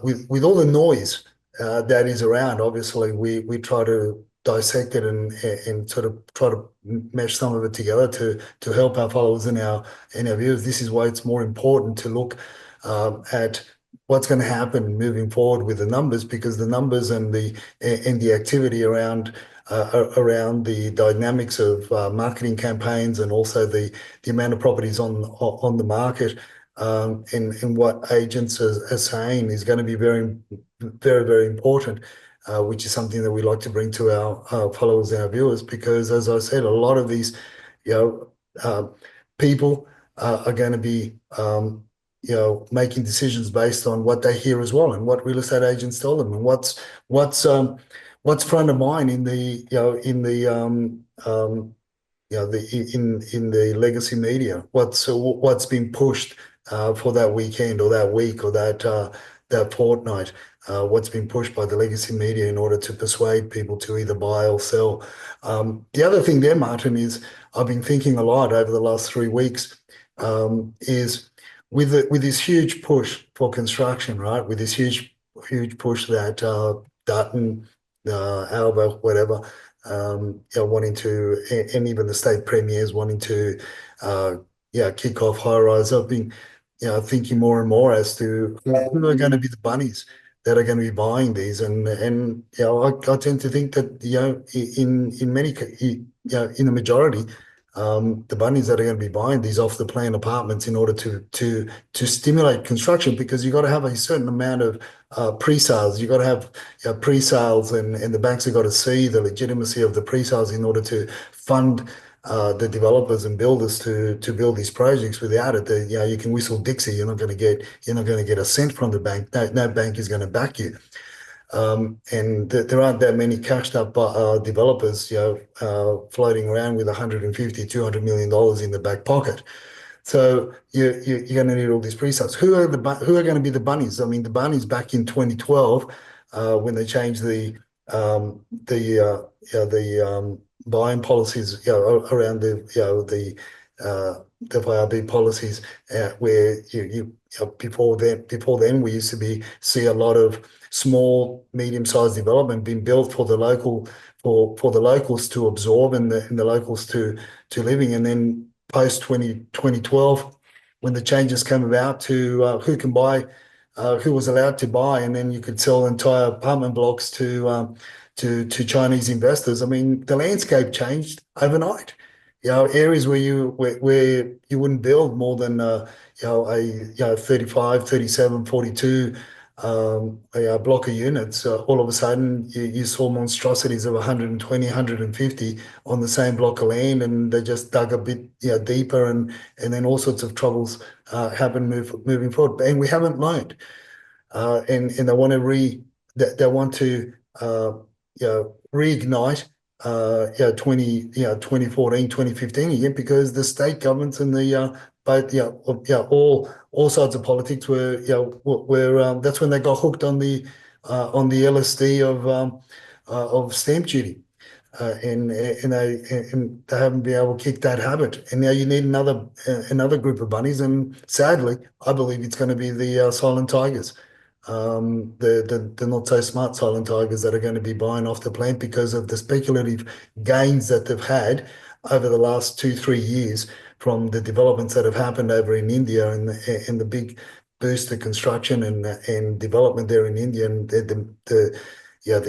with all the noise that is around. Obviously, we try to dissect it and sort of try to mesh some of it together to help our followers and our viewers. This is why it's more important to look at what's going to happen moving forward with the numbers, because the numbers and the activity around the dynamics of marketing campaigns, and also the amount of properties on the market, and what agents are saying is going to be very, very, very important, which is something that we like to bring to our followers and our viewers, because, as I said, a lot of these, you know, people are going to be, making decisions based on what they hear as well, and what real estate agents tell them, and what's front of mind in the, in the legacy media, what's been pushed for that weekend or that week or that fortnight, what's been pushed by the legacy media in order to persuade people to either buy or sell. The other thing there, Martin, is I've been thinking a lot over the last 3 weeks, is with this huge push for construction, right? With this huge push that Dutton, Alba, whatever, wanting to, and even the state premiers wanting to, kick off Highrise. I've been, thinking more and more as to who are going to be the bunnies that are going to be buying these, and I tend to think that in many in the majority, the bunnies that are going to be buying these off the plan apartments in order to stimulate construction, because you've got to have a certain amount of pre-sales. You've got to have pre-sales, and the banks have got to see the legitimacy of the pre-sales in order to fund the developers and builders to build these projects. Without it, you can whistle Dixie. You're not going to get a cent from the bank. No bank is going to back you. And there aren't that many cashed up developers, floating around with 150, $200 million in the back pocket. So you're going to need all these pre-sales. Who are going to be the bunnies? I mean, the bunnies back in 2012, when they changed the buying policies, around the FIRB policies, where before then we used to see a lot of small, medium-sized development being built for the locals to absorb, and the locals to living. And then post 2012, when the changes came about to who can buy, who was allowed to buy, and then you could sell entire apartment blocks to Chinese investors. I mean, the landscape changed overnight. Areas where you wouldn't build more than a 35, 37, 42 a block of units. All of a sudden, you saw monstrosities of 120, 150 on the same block of land, and they just dug a bit deeper, and then all sorts of troubles happen moving forward. And we haven't learned, and they want to reignite 2014, 2015 again, because the state governments and the both all sides of politics were that's when they got hooked on the LSD of stamp duty. And they haven't been able to kick that habit, and now you need another group of bunnies. And sadly, I believe it's going to be the silent tigers, the not so smart silent tigers that are going to be buying off the plant because of the speculative gains that they've had over the last 2-3 years from the developments that have happened over in India, and the big boost of construction and development there in India, and the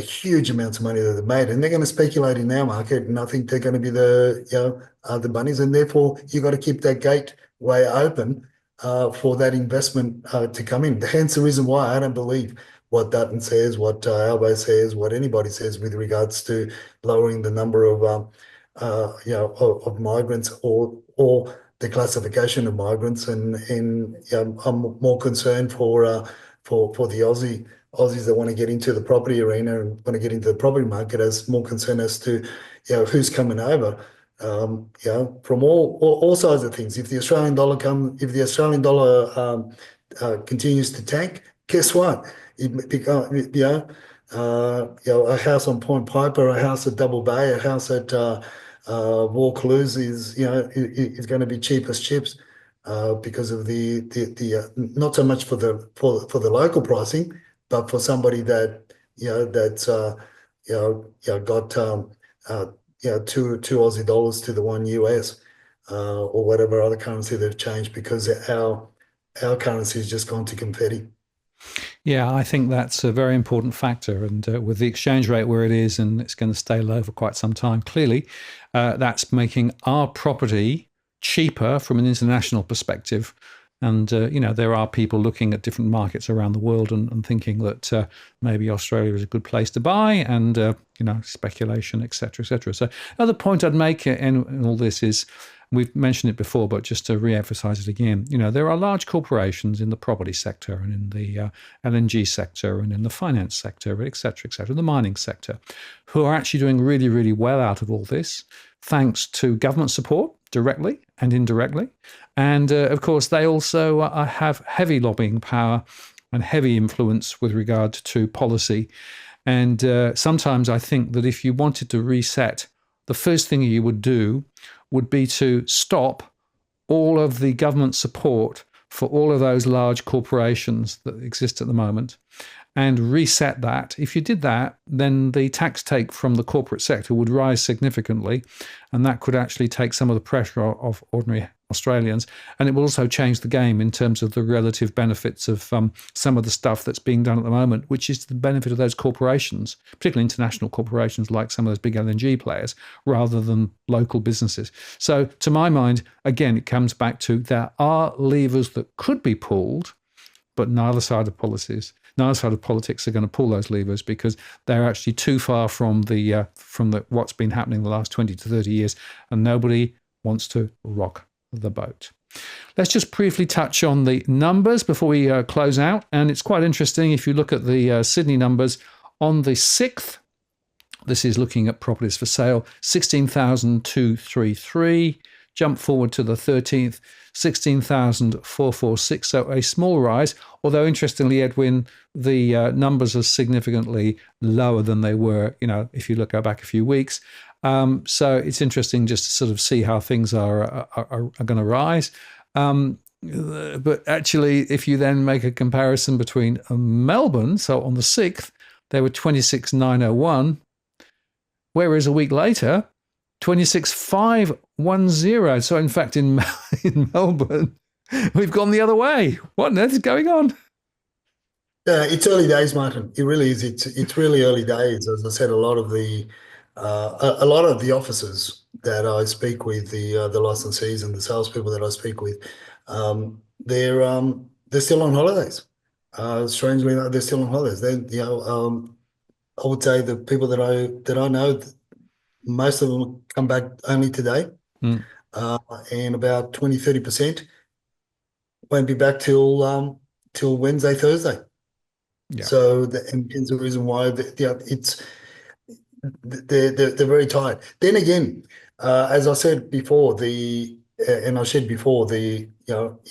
huge amounts of money that they've made, and they're going to speculate in our market, and I think they're going to be the bunnies, and therefore you've got to keep that gateway open for that investment to come in. Hence the reason why I don't believe what Dutton says, what Albo says, what anybody says with regards to lowering the number of migrants or the classification of migrants, and I'm more concerned for the Aussies that want to get into the property arena and want to get into the property market, as more concerned as to who's coming over, from all sides of things. If the Australian dollar continues to tank, guess what? It become a house on Point Piper, a house at Double Bay, a house at Vaucluse is going to be cheap as chips, because of the not so much for the local pricing, but for somebody that that's got two Aussie dollars to the one US, or whatever other currency they've changed, because our currency has just gone to confetti. Yeah, I think that's a very important factor. And with the exchange rate where it is, and it's going to stay low for quite some time, clearly that's making our property cheaper from an international perspective. And, there are people looking at different markets around the world and thinking that maybe Australia is a good place to buy, and, speculation, et cetera, et cetera. So another point I'd make in all this is, we've mentioned it before, but just to re-emphasize it again, there are large corporations in the property sector and in the LNG sector and in the finance sector, et cetera, the mining sector, who are actually doing really, really well out of all this, thanks to government support, directly and indirectly. And of course, they also have heavy lobbying power and heavy influence with regard to policy. And sometimes I think that if you wanted to reset, the first thing you would do would be to stop all of the government support for all of those large corporations that exist at the moment, and reset that. If you did that, then the tax take from the corporate sector would rise significantly, and that could actually take some of the pressure off ordinary Australians. And it will also change the game in terms of the relative benefits of some of the stuff that's being done at the moment, which is to the benefit of those corporations, particularly international corporations like some of those big LNG players, rather than local businesses. So to my mind, again, it comes back to there are levers that could be pulled, but neither side of politics are going to pull those levers, because they're actually too far from the what's been happening the last 20 to 30 years, and nobody wants to rock the boat. Let's just briefly touch on the numbers before we close out. And it's quite interesting if you look at the Sydney numbers On the 6th, this is looking at properties for sale, 16,233. Jump forward to the 13th, 16,446. So a small rise, although interestingly, Edwin, the numbers are significantly lower than they were, if you look back a few weeks. So it's interesting just to sort of see how things are going to rise. But actually, if you then make a comparison between Melbourne, so on the 6th, they were 26,901, whereas a week later, 26,510. So in fact, in Melbourne, we've gone the other way. What on earth is going on? It's early days, Martin. It really is. It's really early days. As I said, a lot of the officers that I speak with, the licensees and the salespeople that I speak with, they're still on holidays. Strangely enough, they're still on holidays. I would say the people that I know, most of them come back only today, and about 20-30% won't be back till Wednesday, Thursday. Yeah. So and hence the reason why it's they're very tired. Then again, as I said before, in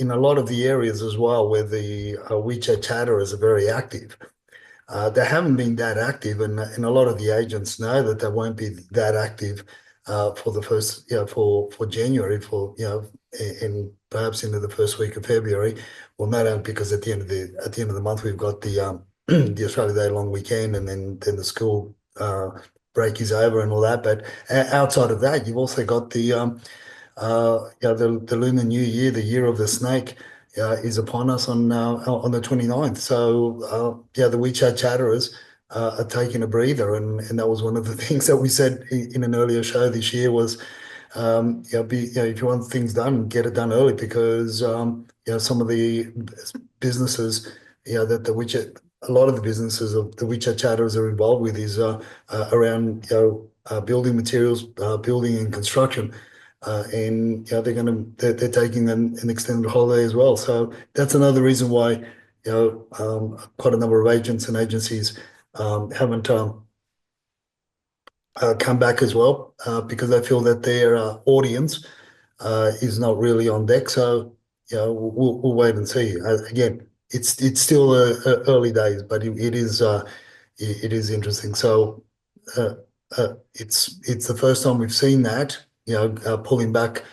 a lot of the areas as well where the WeChat chatterers are very active. They haven't been that active, and a lot of the agents know that they won't be that active for the first, for January, and perhaps into the first week of February. Well, not only because at the end of the month we've got the the Australia Day long weekend, and then the school break is over and all that. But outside of that, you've also got the Lunar New Year, the year of the snake, is upon us on the 29th. So the WeChat chatterers are taking a breather, and that was one of the things that we said in an earlier show this year was, if you want things done, get it done early, because some of the businesses that a lot of the businesses of the WeChat chatterers are involved with is around building materials, building and construction. And they're taking an extended holiday as well. So that's another reason why quite a number of agents and agencies haven't come back as well, because they feel that their audience is not really on deck. So we'll wait and see. Again, it's still early days, but it is interesting. So it's the first time we've seen that. Pulling back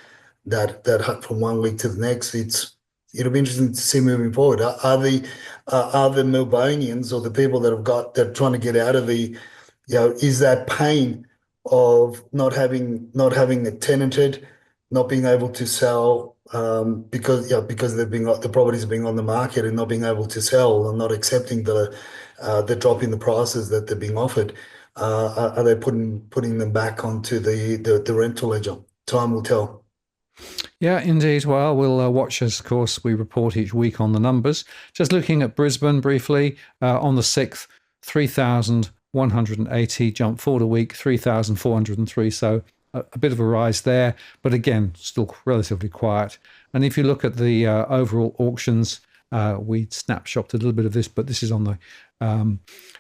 that from one week to the next. It'll be interesting to see moving forward. Are the Melbonians, or the people that are trying to get out of the, is that pain of not having it tenanted, not being able to sell, because the properties are being on the market and not being able to sell, and not accepting the drop in the prices that they're being offered. Are they putting them back onto the rental ledger? Time will tell. Yeah, indeed. Well, we'll watch as, of course, we report each week on the numbers. Just looking at Brisbane briefly, on the 6th, 3,180, jump forward a week, 3,403. So a bit of a rise there, but again, still relatively quiet. And if you look at the overall auctions, we snapshotted a little bit of this, but this is on the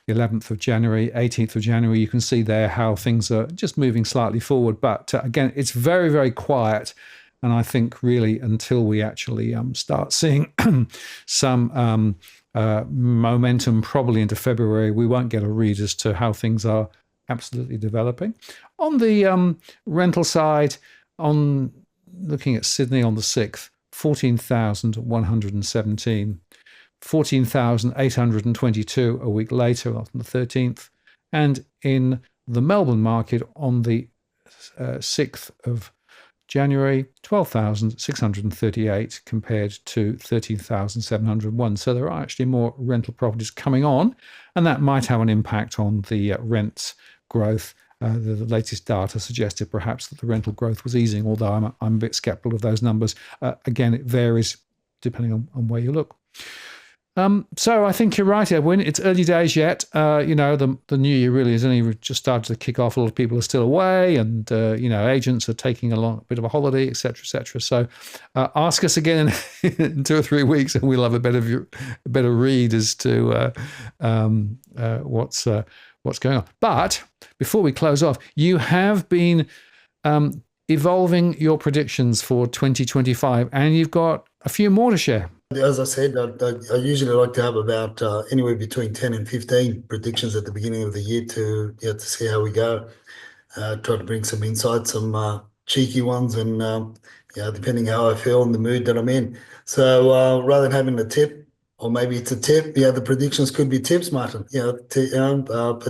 11th of January, 18th of January. You can see there how things are just moving slightly forward. But again, it's very, very quiet. And I think really until we actually start seeing some momentum probably into February, we won't get a read as to how things are absolutely developing. On the rental side, on looking at Sydney on the 6th, 14,117. 14,822 a week later on the 13th. And in the Melbourne market on the 6th of January, 12,638 compared to 13,701. So there are actually more rental properties coming on, and that might have an impact on the rents growth. The latest data suggested perhaps that the rental growth was easing, although I'm a bit skeptical of those numbers. Again, it varies depending on where you look. So I think you're right, Edwin. It's early days yet. The new year really has only just started to kick off. A lot of people are still away, and agents are taking a bit of a holiday, etc., etc. So ask us again in 2 or 3 weeks, and we'll have a better read as to what's going on. But before we close off, you have been evolving your predictions for 2025, and you've got a few more to share. As I said, I usually like to have about anywhere between 10 and 15 predictions at the beginning of the year to see how we go. Try to bring some insights, some cheeky ones, and depending how I feel and the mood that I'm in. So rather than having a tip, or maybe it's a tip, the predictions could be tips, Martin. But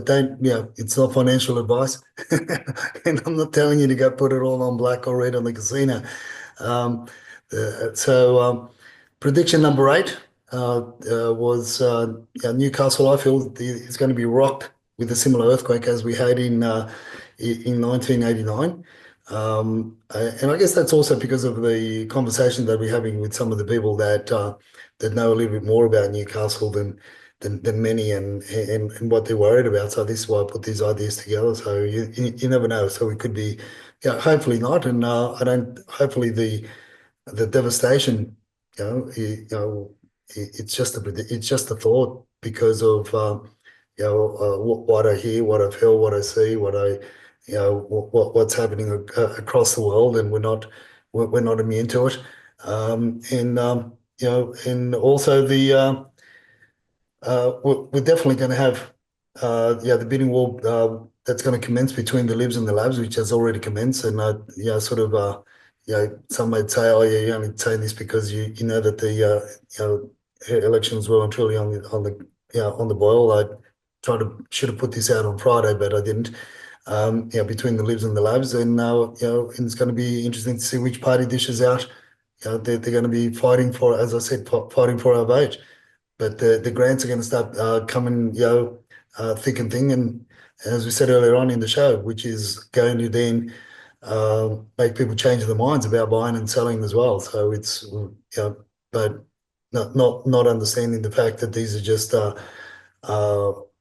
don't, it's not financial advice, and I'm not telling you to go put it all on black or red on the casino. Um, Prediction number 8 was Newcastle. I feel is going to be rocked with a similar earthquake as we had in 1989. And I guess that's also because of the conversation that we're having with some of the people that know a little bit more about Newcastle than many and what they're worried about. So this is why I put these ideas together. So you never know. So we could be, hopefully not. And I don't. Hopefully the devastation, it's just a thought because of what I hear, what I feel, what I see, what's happening across the world, and we're not immune to it. And also we're definitely going to have the bidding war that's going to commence between the libs and the labs, which has already commenced, and some might say, oh yeah, you're only saying this because you know that the elections were truly on the boil. I should have put this out on Friday, but I didn't. Between the libs and the labs, and and it's going to be interesting to see which party dishes out. They're going to be fighting for, as I said, fighting for our vote. But the grants are going to start coming, thick and thin, and as we said earlier on in the show, which is going to then make people change their minds about buying and selling as well. So it's but not understanding the fact that these are just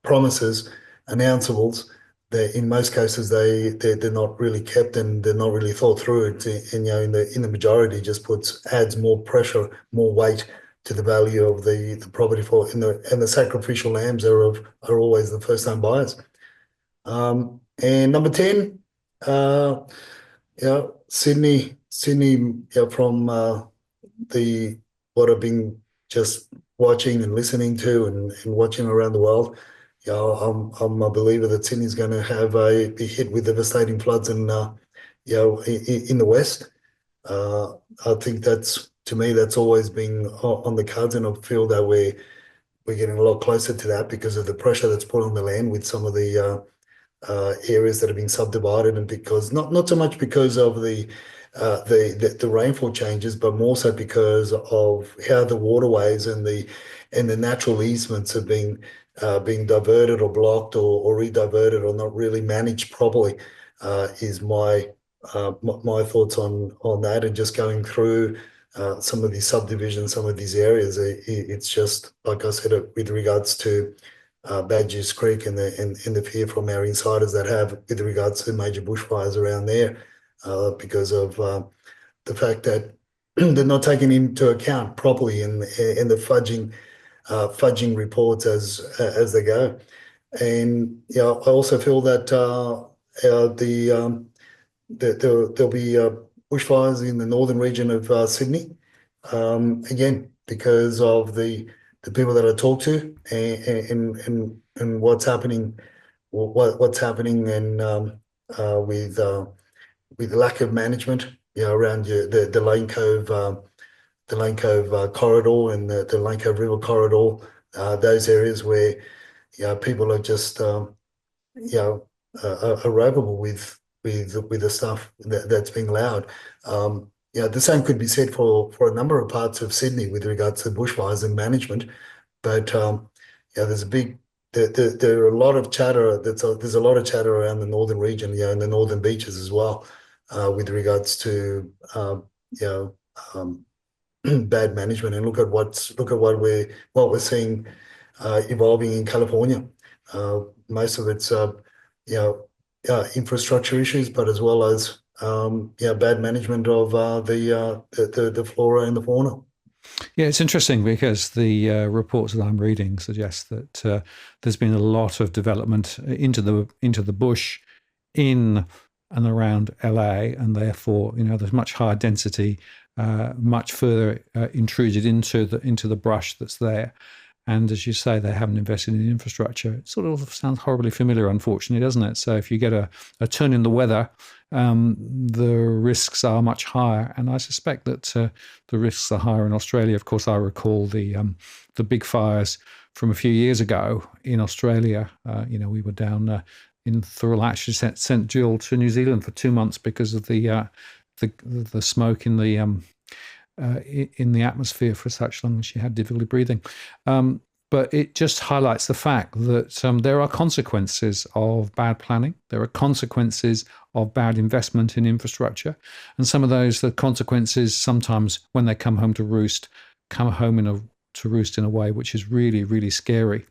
promises, announceables. That in most cases they're not really kept and they're not really thought through. And in the majority just adds more pressure, more weight to the value of the property and the sacrificial lambs are always the first time buyers. And number 10, Sydney, from what I've been just watching and listening to and watching around the world. I'm a believer that Sydney's going to be hit with devastating floods in the west. I think to me that's always been on the cards, and I feel that we're getting a lot closer to that because of the pressure that's put on the land with some of the areas that have been subdivided, and because not so much because of the rainfall changes, but more so because of how the waterways and the natural easements have been being diverted or blocked or re-diverted or not really managed properly. Is my thoughts on that, and just going through some of these subdivisions, some of these areas. It's just like I said with regards to Badger's Creek and the fear from our insiders that have with regards to major bushfires around there, because of the fact that they're not taken into account properly in the fudging reports as they go. And I also feel that there'll be bushfires in the northern region of Sydney, again because of the people that I talk to and what's happening, and with lack of management, around the Lane Cove, corridor and the Lane Cove River corridor, those areas where people are just are ropeable with the stuff that's being allowed. The same could be said for a number of parts of Sydney with regards to bushfires and management. But there's there are a lot of chatter. There's a lot of chatter around the northern region, and the northern beaches as well, with regards to bad management, and look at what we're seeing evolving in California. Most of it's infrastructure issues, but as well as bad management of the flora and the fauna. Yeah, it's interesting because the reports that I'm reading suggest that there's been a lot of development into the bush in and around LA, and therefore, there's much higher density, much further intruded into the brush that's there. And as you say, they haven't invested in infrastructure. It sort of sounds horribly familiar, unfortunately, doesn't it? So if you get a turn in the weather, the risks are much higher. And I suspect that the risks are higher in Australia. Of course, I recall the big fires from a few years ago in Australia. We were down in Thurl, actually sent Jill to New Zealand for 2 months because of the smoke in the atmosphere for such long. She had difficulty breathing. But it just highlights the fact that there are consequences of bad planning. There are consequences of bad investment in infrastructure. And some of the consequences, sometimes when they come home to roost, come home to roost in a way which is really, really scary.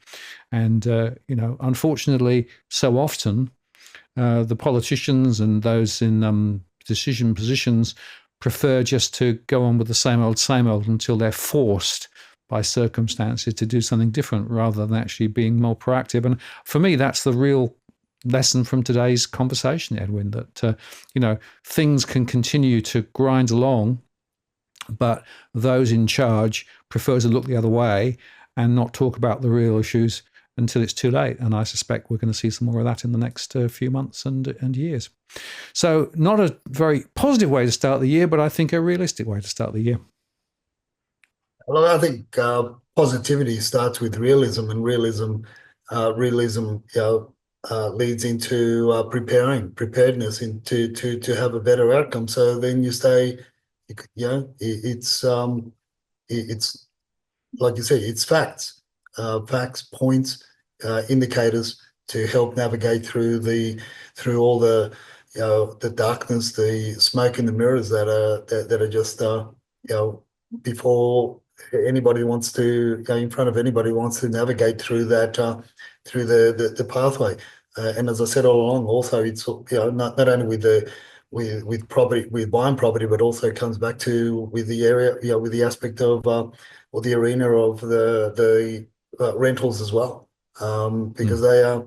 And, unfortunately, so often the politicians and those in decision positions prefer just to go on with the same old until they're forced by circumstances to do something different rather than actually being more proactive. And for me, that's the real lesson from today's conversation, Edwin, that, things can continue to grind along, but those in charge prefer to look the other way and not talk about the real issues until it's too late. And I suspect we're going to see some more of that in the next few months and years. So not a very positive way to start the year, but I think a realistic way to start the year. Well, I think positivity starts with realism, and realism leads into preparedness to have a better outcome. So then you stay, it's like you say, it's facts, points, indicators to help navigate through all the darkness, the smoke in the mirrors that are just before anybody wants to go in front of anybody wants to navigate through that through the pathway. And as I said all along, also it's not only with property, with buying property, but also comes back to with the area, with the aspect of or the arena of the rentals as well, because they're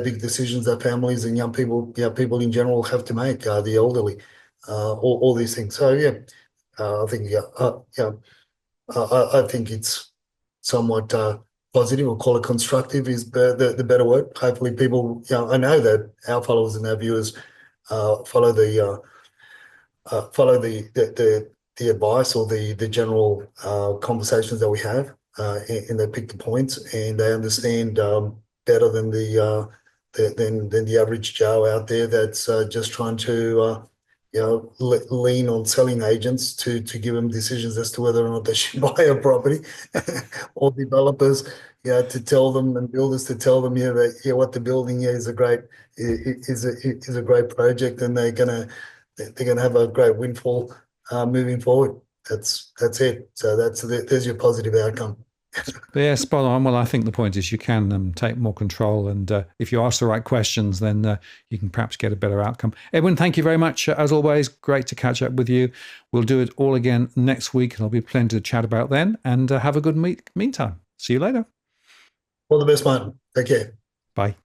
big decisions that families and young people, people in general have to make, the elderly, all these things. So I think I think it's somewhat positive, or call it constructive is the better word. Hopefully people, I know that our followers and our viewers follow the advice or the general conversations that we have, and they pick the points and they understand better than the average Joe out there that's just trying to lean on selling agents to give them decisions as to whether or not they should buy a property, or developers, to tell them, and builders to tell them, that what they're building is a great project, and they're gonna have a great windfall moving forward. That's it. So there's your positive outcome. Yeah, spot on. Well, I think the point is you can take more control, and if you ask the right questions, then you can perhaps get a better outcome. Edwin, thank you very much. As always, great to catch up with you. We'll do it all again next week, and there'll be plenty to chat about then. And have a good meantime. See you later. All the best, Martin. Take care. Bye.